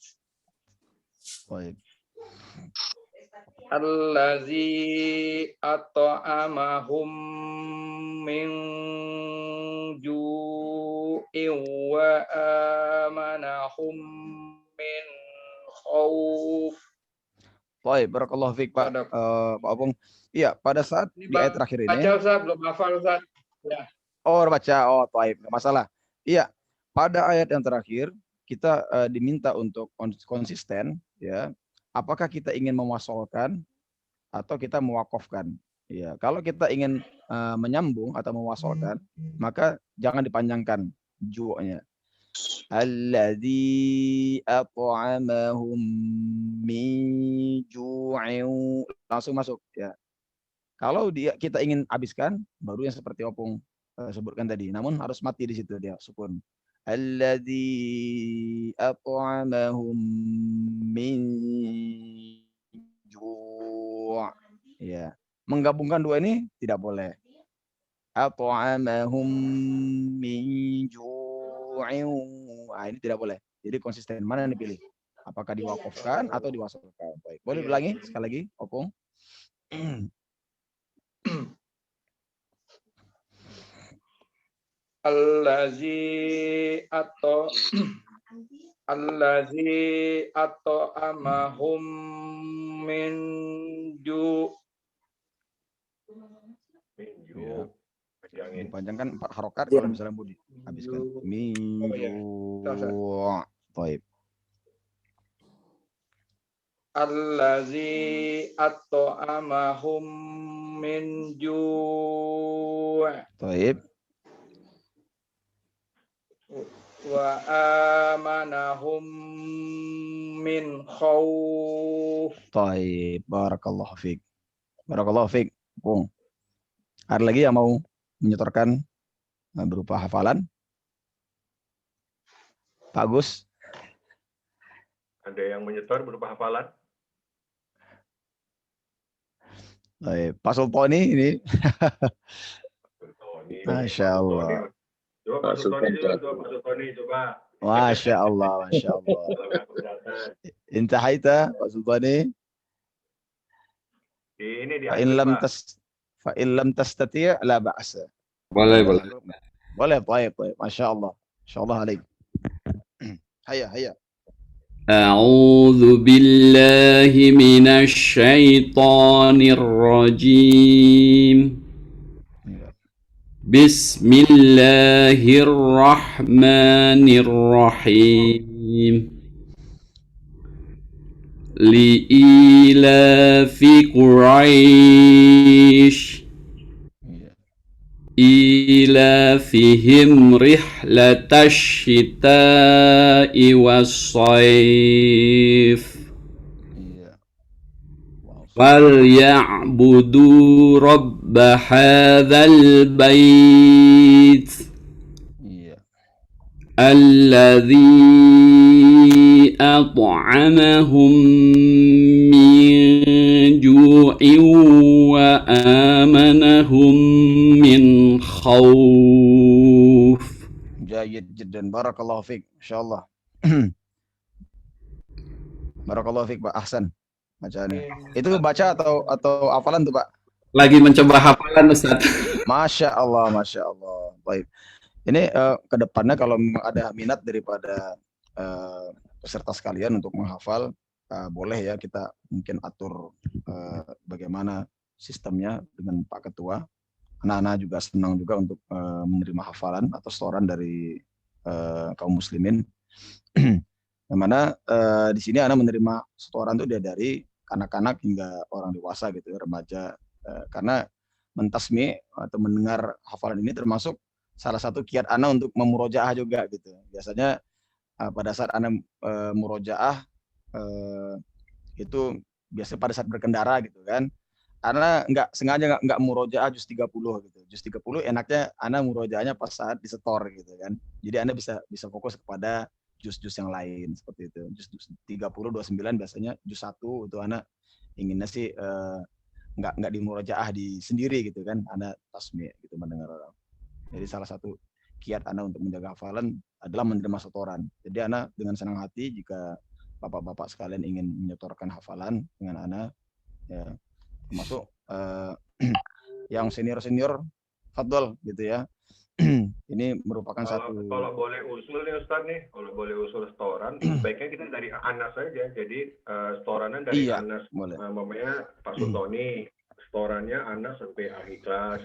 Baik. allazi at'amahum min ju'in wa amanahum min khauf. Baik, barakallahu fiik Pak Pak Opung. Iya, pada saat Ini di ayat terakhir ini. baca Ustaz, belum hafal Ustaz. Ya. Oh, baca. Oh, baik, enggak masalah. Iya, pada ayat yang terakhir kita diminta untuk konsisten ya. Apakah kita ingin mewasolkan atau kita mewakofkan? Ya, kalau kita ingin menyambung atau mewasolkan, maka jangan dipanjangkan ju-nya. Alladzi at'amahum min ju'in, langsung masuk ya. Kalau kita ingin habiskan, baru yang seperti Opung sebutkan tadi. Namun harus mati di situ dia sukun. Alladzi at'amahum min ju'. Ya. Menggabungkan dua ini tidak boleh. At'amahum min ju'in. Ini tidak boleh. Jadi konsisten. Mana yang dipilih? Apakah diwakafkan atau diwasolkan? Baik. Boleh ulangi sekali lagi, Opung? Allazi at'amahum min ju'. Ya. Dipanjangkan 4 harokat kalau misalnya mau dihabiskan. Min ju'. Baik. Allazi at'amahum min ju' Baik. wa amanahum min khauf. Baik, barakallahu fiik. Barakallahu fiik, Bung. Ada lagi yang mau menyetorkan berupa hafalan? Pak Agus? Ada yang menyetor berupa hafalan? Baik, Pak Sultoni ini. Masya Allah. Coba Pak Sultoni dulu, Pak Sultoni coba. Masya Allah, Masya Allah. Intahaita, Pak Sultani. Ini di Fa'in lam tastati' la ba'sa. Boleh. Boleh, baik. Masya Allah. Masya Allah alaik. Hayya. أعوذ بالله من الشيطان الرجيم Bismillahirrahmanirrahim. Li'ilafi Quraisy ilafihim rihlatash syita'i was-shaif wal ya'budu rabb hadzal bait alladzi at'amahum min ju'in wa amanahum min khauf. Jayyid jiddan, barakallahu fiik, insyaallah. Barakallahu fiik Pak, ahsan bacaannya. Itu baca atau hafalan tuh Pak? Lagi mencoba hafalan Ustaz. Masya Allah, Masya Allah. Baik. Ini ke depannya kalau memang ada minat daripada peserta sekalian untuk menghafal, boleh ya kita mungkin atur bagaimana sistemnya dengan Pak Ketua. Anak-anak juga senang juga untuk menerima hafalan atau setoran dari kaum muslimin. Yang mana di sini anak menerima setoran itu dia dari anak-anak hingga orang dewasa gitu, remaja. Karena mentasmi atau mendengar hafalan ini termasuk salah satu kiat anak untuk memurojaah juga gitu. Biasanya pada saat anak murojaah itu biasanya pada saat berkendara gitu kan. Karena sengaja nggak murojaah juz 30 gitu. Juz 30 enaknya anak murojaahnya pas saat disetor gitu kan. Jadi Anda bisa fokus kepada juz-juz yang lain seperti itu. Juz 30 29 biasanya juz 1 itu anak inginnya sih nggak dimurojaah di sendiri gitu kan. Anak tasmi gitu mendengar orang. Jadi salah satu kiat Anda untuk menjaga hafalan adalah menerima setoran. Jadi Anda dengan senang hati jika bapak-bapak sekalian ingin menyetorkan hafalan dengan Anda, ya, termasuk yang senior-senior, fadol gitu ya. Ini merupakan kalau boleh usul nih Ustaz nih, kalau boleh usul setoran, baiknya kita dari Anas saja. Jadi setorannya dari Anas, namanya Pak Sultoni, setorannya Anas sampai akhir kelas.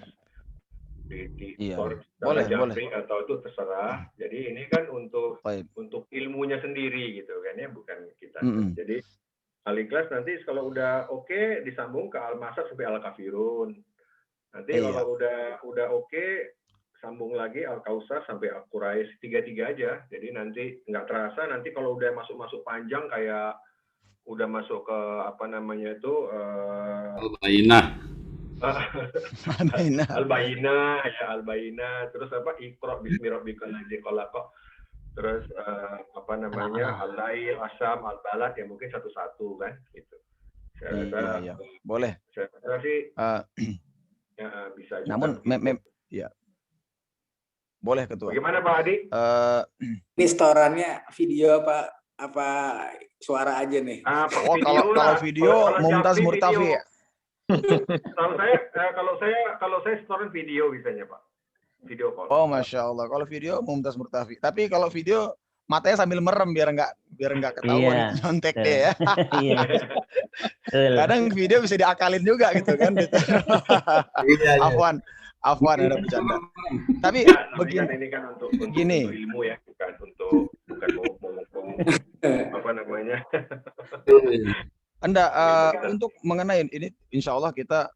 Di store boleh atau itu terserah. Jadi ini kan untuk ilmunya sendiri gitu kan ya, bukan kita. Jadi Al-Ikhlas nanti kalau udah oke disambung ke Al-Masad sampai Al-Kafirun. Nanti kalau udah oke sambung lagi Al-Kausar sampai Al-Quraisy, 3-3 aja. Jadi nanti nggak terasa nanti kalau udah masuk panjang kayak udah masuk ke apa namanya itu Al-Bayyinah, terus apa Iqra bismi rabbikal ladzi khalaq, terus apa namanya Al-Lail, Asyam, Al-Balad ya mungkin satu-satu kan gitu. Saya rasa boleh. Saya rasa sih ya, bisa juga. Namun ya. Boleh Ketua. Bagaimana Pak Adi? Ini setorannya video apa suara aja nih? Kalau video Mumtaz Murtafi. Kalau saya setoran video biasanya Pak, video call. Oh Masya Allah, kalau video Mumtaz Murtafi. Tapi kalau video matanya sambil merem biar nggak ketahuan nyontek deh ya. Kadang video bisa diakalin juga gitu kan. Afwan ada bercanda. Tapi begini, ini kan untuk ilmu ya, bukan ngomong apa namanya. Untuk mengenai ini, insya Allah kita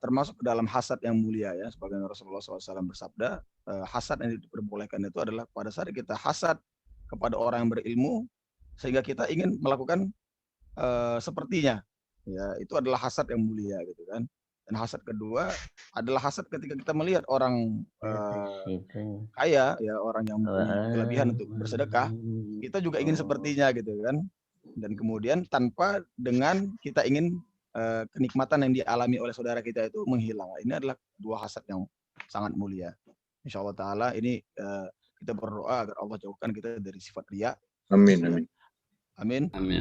termasuk dalam hasad yang mulia ya. Sebagaimana Rasulullah SAW bersabda, hasad yang diperbolehkan itu adalah pada saat kita hasad kepada orang yang berilmu, sehingga kita ingin melakukan sepertinya. Ya, itu adalah hasad yang mulia gitu kan. Dan hasad kedua adalah hasad ketika kita melihat orang kaya, ya orang yang mempunyai kelebihan untuk bersedekah, kita juga ingin sepertinya gitu kan. Dan kemudian tanpa dengan kita ingin kenikmatan yang dialami oleh saudara kita itu menghilang. Ini adalah dua hasad yang sangat mulia. Insya Allah Ta'ala ini kita berdoa agar Allah jauhkan kita dari sifat riya. Amin.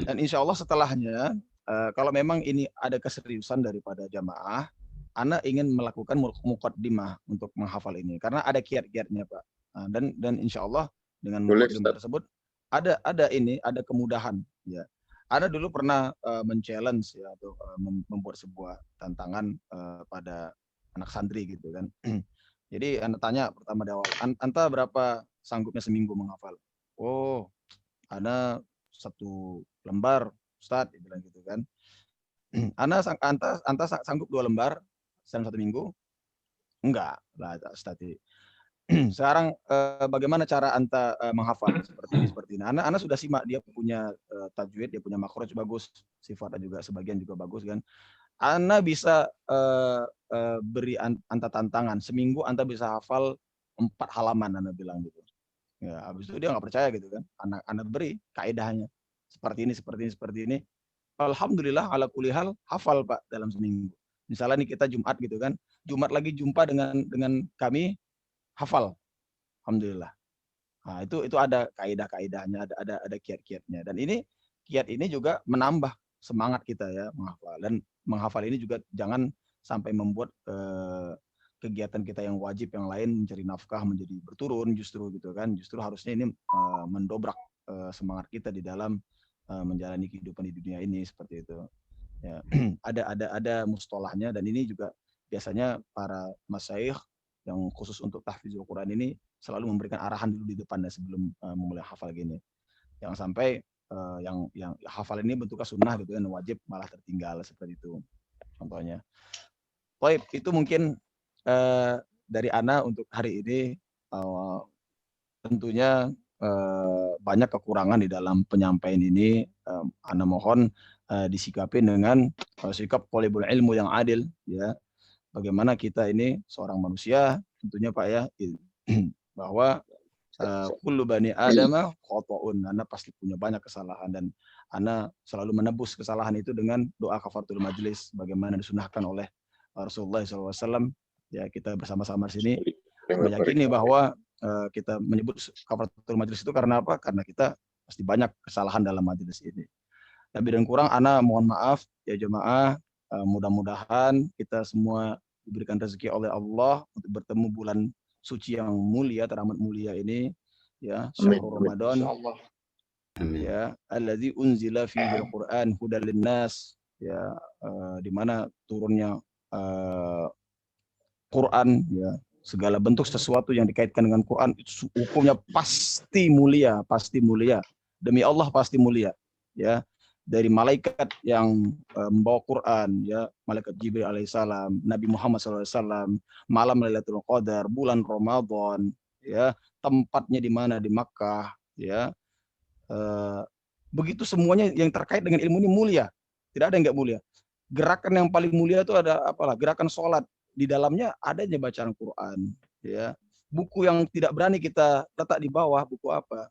Dan insya Allah setelahnya, kalau memang ini ada keseriusan daripada jamaah, Anda ingin melakukan muqaddimah untuk menghafal ini. Karena ada kiat-kiatnya Pak. Dan insya Allah dengan muqaddimah tersebut, ada kemudahan. Ya, Anda dulu pernah men-challenge ya, atau membuat sebuah tantangan pada anak santri gitu kan. Jadi Anda tanya pertama di awal, Anta berapa sanggupnya seminggu menghafal? Oh, Ana 1 lembar, Ustadz, dia bilang gitu kan. Anta sanggup 2 lembar dalam 1 minggu? Enggak lah, Ustadz. Sekarang bagaimana cara Anta menghafal seperti ini. Ana sudah simak dia punya tajwid, dia punya makhraj bagus, sifatnya juga sebagian juga bagus kan. Ana bisa beri Anta tantangan, seminggu Anta bisa hafal 4 halaman, Ana bilang gitu. Ya, habis itu dia nggak percaya gitu kan. Anak beri kaidahnya seperti ini. Alhamdulillah ala kulli hal hafal Pak dalam seminggu. Misalnya nih kita Jumat gitu kan, Jumat lagi jumpa dengan kami hafal. Alhamdulillah. Nah, itu ada kaidah-kaidahnya, ada kiat-kiatnya. Dan ini kiat ini juga menambah semangat kita ya menghafal. Dan menghafal ini juga jangan sampai membuat kegiatan kita yang wajib yang lain mencari nafkah menjadi berturun justru gitu kan. Justru harusnya ini mendobrak semangat kita di dalam menjalani kehidupan di dunia ini seperti itu. Ya, ada mustalahnya dan ini juga biasanya para masyayikh yang khusus untuk tahfizul Quran ini selalu memberikan arahan dulu di depannya sebelum memulai hafal gini. Jangan sampai yang hafal ini bentuknya sunnah gitu kan, wajib malah tertinggal seperti itu. Contohnya. Baik, itu mungkin dari Ana untuk hari ini. Tentunya banyak kekurangan di dalam penyampaian ini. Ana mohon disikapi dengan sikap thalibul ilmu yang adil ya. Bagaimana kita ini seorang manusia tentunya Pak ya, bahwa kullu bani adama khata'un, Ana pasti punya banyak kesalahan dan Ana selalu menebus kesalahan itu dengan doa kafaratul majlis bagaimana disunahkan oleh Rasulullah SAW. Ya, kita bersama-sama di sini meyakini bahwa kita menyebut kafaratul majlis itu karena apa? Karena kita pasti banyak kesalahan dalam majlis ini. Lebih dan kurang Ana mohon maaf ya jemaah, mudah-mudahan kita semua diberikan rezeki oleh Allah untuk bertemu bulan suci yang mulia, teramat mulia ini ya, syahrul Ramadan. Ya, allazi unzila fihi al-Qur'an hudal linnas ya, di mana turunnya Quran ya, segala bentuk sesuatu yang dikaitkan dengan Quran itu hukumnya pasti mulia demi Allah pasti mulia ya. Dari malaikat yang membawa Quran ya, malaikat Jibril alaihissalam, Nabi Muhammad SAW, malam Lailatul Qadar, bulan Ramadan ya, tempatnya di mana, di Makkah ya. Begitu semuanya yang terkait dengan ilmu ini mulia, tidak ada yang nggak mulia. Gerakan yang paling mulia itu ada apalah, gerakan sholat, di dalamnya adanya bacaan Quran ya. Buku yang tidak berani kita letak di bawah, buku apa?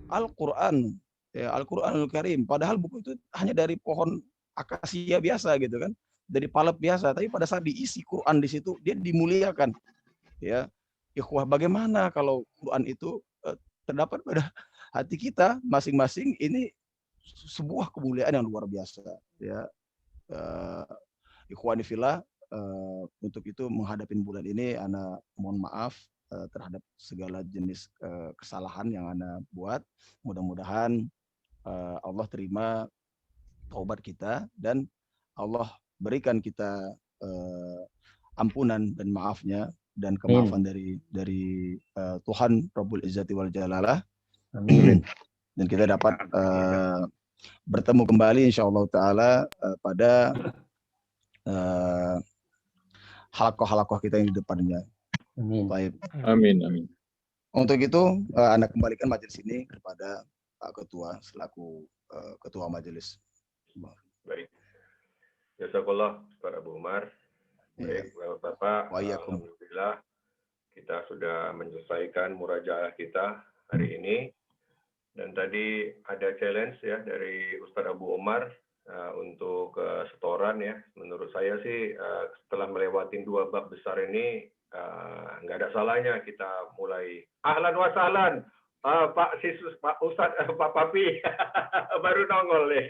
Al-Quran ya, Al-Quranul Karim. Padahal buku itu hanya dari pohon akasia biasa gitu kan, dari palep biasa, tapi pada saat diisi Quran di situ dia dimuliakan ya. Ikhwah, bagaimana kalau Quran itu terdapat pada hati kita masing-masing, ini sebuah kemuliaan yang luar biasa ya. Ikhwani fillah, untuk itu menghadapi bulan ini Ana mohon maaf terhadap segala jenis kesalahan yang Ana buat. Mudah-mudahan Allah terima taubat kita dan Allah berikan kita ampunan dan maafnya dan kemaafan dari Tuhan Rabbul Izzati wal Jalalah. Amin. Dan kita dapat bertemu kembali insyaallah taala pada halakoh-halakoh kita yang di depannya. Baik. Amin. Untuk itu Anda kembalikan majelis ini kepada Pak Ketua selaku Ketua Majelis. Baik. Jazakallah Pak Abu Umar. Baik, Bapak, alhamdulillah kita sudah menyelesaikan murajaah kita hari ini. Dan tadi ada challenge ya dari Ustadz Abu Umar untuk setoran ya. Menurut saya sih setelah melewati 2 bab besar ini nggak ada salahnya kita mulai ahlan wa sahlan Pak Sisus, Pak Ustadz, Pak Papi baru nongol nih.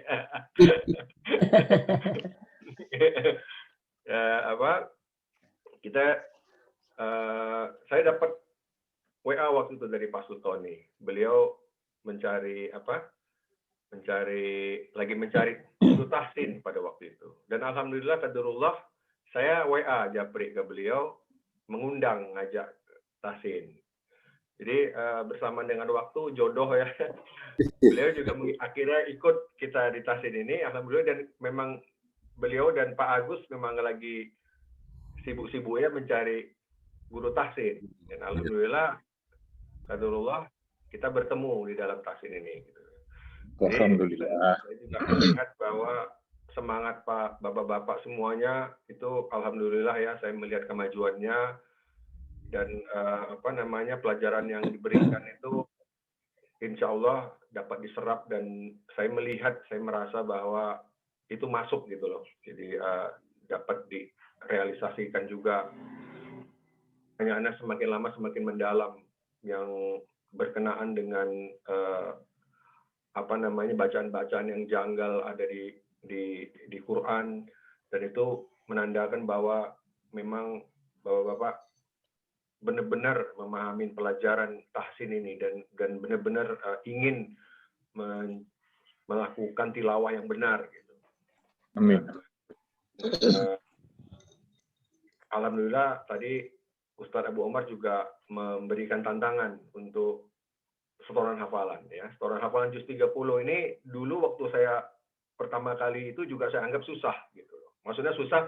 Saya dapat WA waktu itu dari Pak Sutoni. Beliau lagi mencari Hifdzu Tahsin pada waktu itu. Dan alhamdulillah qadarullah saya WA japri ke beliau mengundang, ngajak tahsin. Jadi bersama dengan waktu jodoh ya, beliau juga akhirnya ikut kita di tahsin ini, alhamdulillah. Dan memang beliau dan Pak Agus memang lagi sibuk-sibuknya mencari guru tahsin. Dan alhamdulillah, qadarullah, kita bertemu di dalam tahsin ini. Gitu. Jadi, Alhamdulillah. saya juga melihat bahwa semangat Pak, Bapak-Bapak semuanya itu alhamdulillah ya, saya melihat kemajuannya. Dan pelajaran yang diberikan itu insya Allah dapat diserap, dan saya merasa bahwa itu masuk gitu loh. Jadi dapat direalisasikan juga. Hanya semakin lama semakin mendalam yang berkenaan dengan bacaan-bacaan yang janggal ada di Quran, dan itu menandakan bahwa memang Bapak-Bapak benar-benar memahami pelajaran tahsin ini dan benar-benar ingin melakukan tilawah yang benar gitu. Amin. Alhamdulillah tadi Ustadz Abu Omar juga memberikan tantangan untuk setoran hafalan ya. Setoran hafalan juz 30 ini dulu waktu saya pertama kali itu juga saya anggap susah gitu. Maksudnya susah,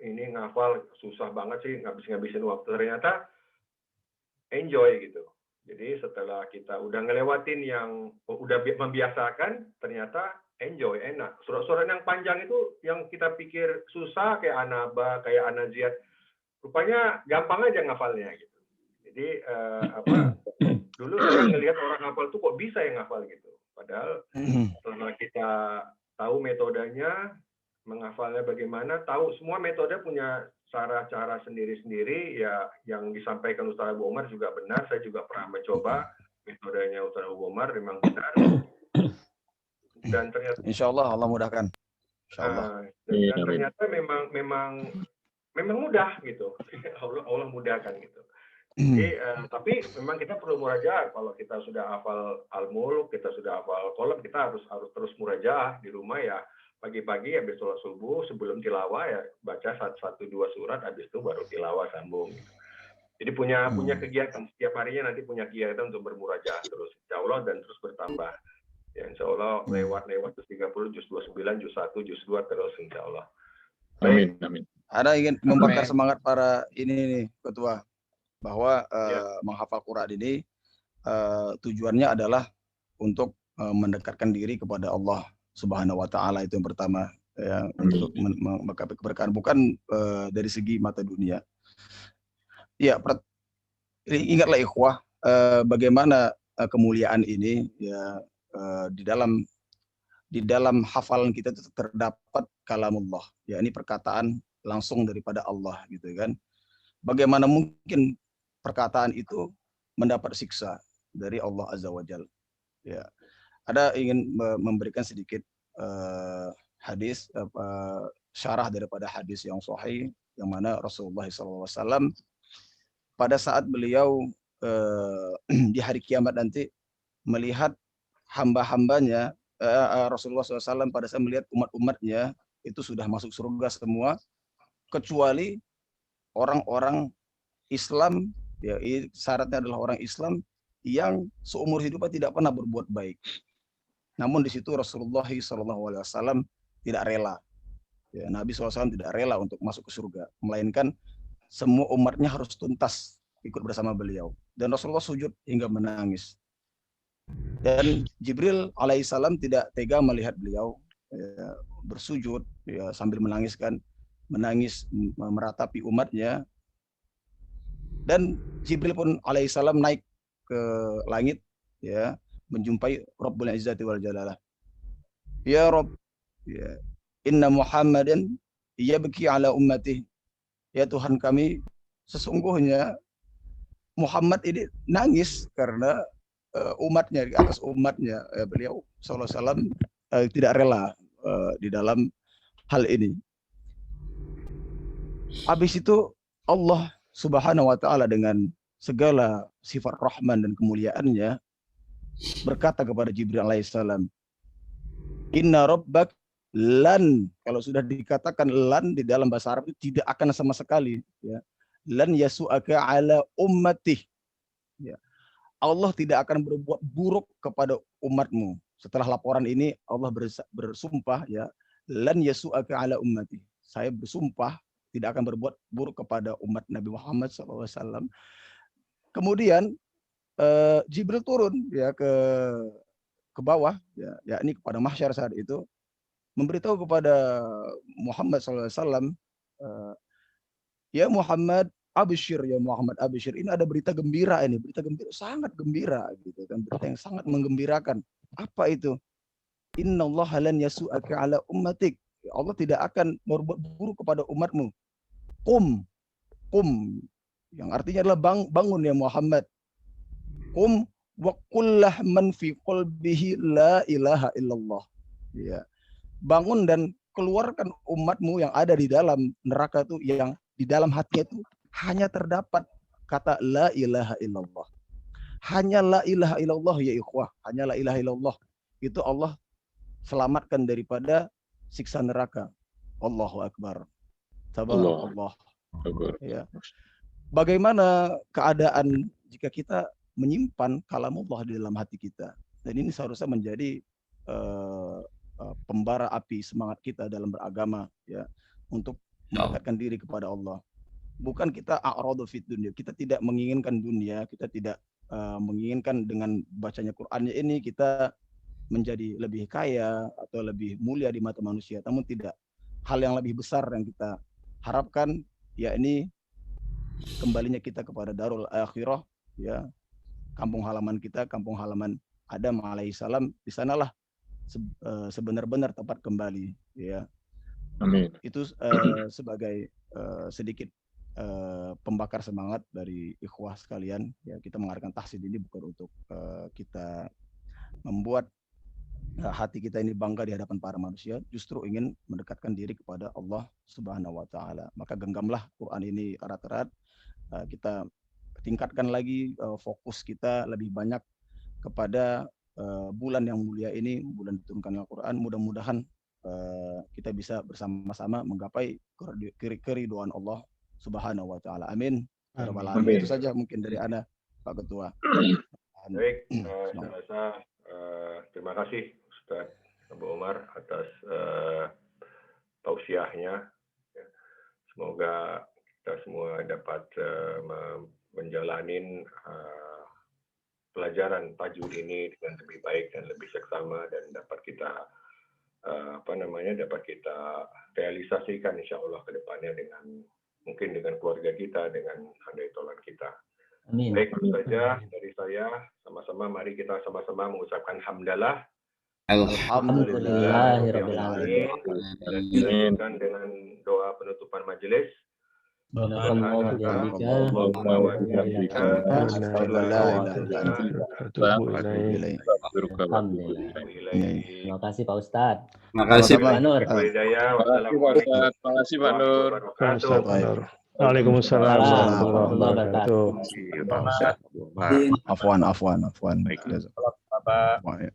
ini ngafal susah banget sih, ngabisin waktu. Ternyata enjoy gitu. Jadi setelah kita udah ngelewatin yang udah membiasakan, ternyata enjoy, enak. Surat-surat yang panjang itu yang kita pikir susah kayak Anaba, kayak Anaziat, rupanya gampang aja ngafalnya gitu. Jadi dulu saya ngelihat orang ngafal tuh kok bisa yang ngafal gitu. Padahal setelah kita tahu metodenya, menghafalnya bagaimana, tahu semua metode punya cara-cara sendiri-sendiri ya. Yang disampaikan Ustaz Abu Omar juga benar, saya juga pernah mencoba metodenya Ustaz Abu Omar, memang benar. Dan ternyata Insya Allah Allah mudahkan. Insya Allah. Dan ternyata memang mudah gitu. Allah mudahkan gitu. Jadi, tapi memang kita perlu murajaah. Kalau kita sudah hafal Al-Mulk, kita sudah hafal Qalam, kita harus terus murajaah di rumah ya. Pagi-pagi habis sholat subuh sebelum tilawah ya baca 1-2 surat, habis itu baru tilawah sambung. Gitu. Jadi punya kegiatan setiap harinya, nanti punya kegiatan untuk bermurajaah terus, insya Allah, dan terus bertambah. Ya insya Allah lewat juz 30, juz 29, juz 1, juz 2 terus insya Allah. Amin, amin. Ada ingin membakar semangat para ini nih Ketua, bahwa menghafal Quran ini tujuannya adalah untuk mendekatkan diri kepada Allah Subhanahu wa Ta'ala, itu yang pertama ya, untuk menggapai keberkahan, bukan dari segi mata dunia. Ya, ingatlah ikhwah, bagaimana kemuliaan ini ya, di dalam hafalan kita itu terdapat kalamullah, ya, ini perkataan langsung daripada Allah gitu kan. Bagaimana mungkin perkataan itu mendapat siksa dari Allah Azza wa Jalla. Ya. Ada ingin memberikan sedikit hadis, syarah daripada hadis yang sahih, yang mana Rasulullah SAW pada saat beliau di hari kiamat nanti melihat hamba-hambanya, Rasulullah SAW pada saat melihat umat-umatnya itu sudah masuk surga semua, kecuali orang-orang Islam, ya, syaratnya adalah orang Islam yang seumur hidupnya tidak pernah berbuat baik. Namun di situ Rasulullah SAW tidak rela. Ya, Nabi SAW tidak rela untuk masuk ke surga, melainkan semua umatnya harus tuntas ikut bersama beliau. Dan Rasulullah sujud hingga menangis. Dan Jibril alaihissalam tidak tega melihat beliau ya, bersujud ya, sambil menangis meratapi umatnya. Dan Jibril pun alaihissalam naik ke langit ya, menjumpai Rabbul Izzati wal Jalalah. Ya Rabb, ya, inna Muhammadan yabki ala ummati. Ya Tuhan kami, sesungguhnya Muhammad ini nangis karena umatnya, di atas umatnya. Beliau SAW tidak rela di dalam hal ini. Habis itu Allah Subhanahu wa Ta'ala dengan segala sifat Rahman dan kemuliaannya berkata kepada Jibril alaihissalam, Inna rabbak lan, kalau sudah dikatakan lan di dalam bahasa Arab itu tidak akan sama sekali ya, lan yasu'aka ala ummatih. Ya. Allah tidak akan berbuat buruk kepada umatmu. Setelah laporan ini Allah bersumpah ya, lan yasu'aka ala ummati. Saya bersumpah tidak akan berbuat buruk kepada umat Nabi Muhammad SAW. Kemudian Jibril turun ya ke bawah ya, yakni kepada mahsyar saat itu, memberitahu kepada Muhammad SAW, ya Muhammad absyir, ya Muhammad absyir, ini ada berita gembira, ini berita gembira, sangat gembira gitu kan, berita yang sangat menggembirakan. Apa itu? Innallaha lan yasu'aka ala ummatik. Allah tidak akan berbuat buruk kepada umatmu. Qum yang artinya adalah bangun ya Muhammad. Qum wa qullah man fi qalbihi la ilaha illallah. Ya. Bangun dan keluarkan umatmu yang ada di dalam neraka itu, yang di dalam hatinya itu hanya terdapat kata la ilaha illallah. Hanya la ilaha illallah ya ikhwah, hanya la ilaha illallah. Itu Allah selamatkan daripada siksa neraka. Allahu akbar. Tabarakallah. Ya. Bagaimana keadaan jika kita menyimpan kalamullah di dalam hati kita? Dan ini seharusnya menjadi pembara api semangat kita dalam beragama ya, untuk mendekatkan diri kepada Allah. Bukan kita a'radu fit dunya, kita tidak menginginkan dunia, kita tidak menginginkan dengan bacanya Qur'annya ini kita menjadi lebih kaya atau lebih mulia di mata manusia. Namun tidak, hal yang lebih besar yang kita harapkan yakni kembalinya kita kepada darul akhirah ya, kampung halaman kita, kampung halaman Adam alaihissalam. Di sanalah sebenar-benar tempat kembali ya. Amin. Itu sebagai sedikit pembakar semangat dari ikhwah sekalian ya. Kita mengadakan tahsid ini bukan untuk kita membuat hati kita ini bangga di hadapan para manusia, justru ingin mendekatkan diri kepada Allah Subhanahu wa taala. Maka genggamlah Quran ini erat-erat, kita tingkatkan lagi fokus kita lebih banyak kepada bulan yang mulia ini, bulan diturunkan Al-Quran. Mudah-mudahan kita bisa bersama-sama menggapai keriduan Allah Subhanahu wa taala. Amin. Amin. Itu saja mungkin dari Anda, Pak Ketua. Baik, saya rasa terima kasih Ustaz Abu Umar atas tausiahnya. Semoga kita semua dapat menjalani pelajaran tajwid ini dengan lebih baik dan lebih seksama, dan dapat kita dapat kita realisasikan insya Allah ke depannya mungkin dengan keluarga kita, dengan handai tolan kita. Amin. Baik, tentu saja dari saya, sama-sama mari kita sama-sama mengucapkan hamdalah. Alhamdulillahirabbil alamin. Dan dilanjutkan dengan doa penutupan majelis. Terima kasih Pak Ustadz. Terima kasih Pak Nur. Terima kasih Pak Nur. Waalaikumsalam warahmatullahi wabarakatuh. Afwan. Baik. Afwan.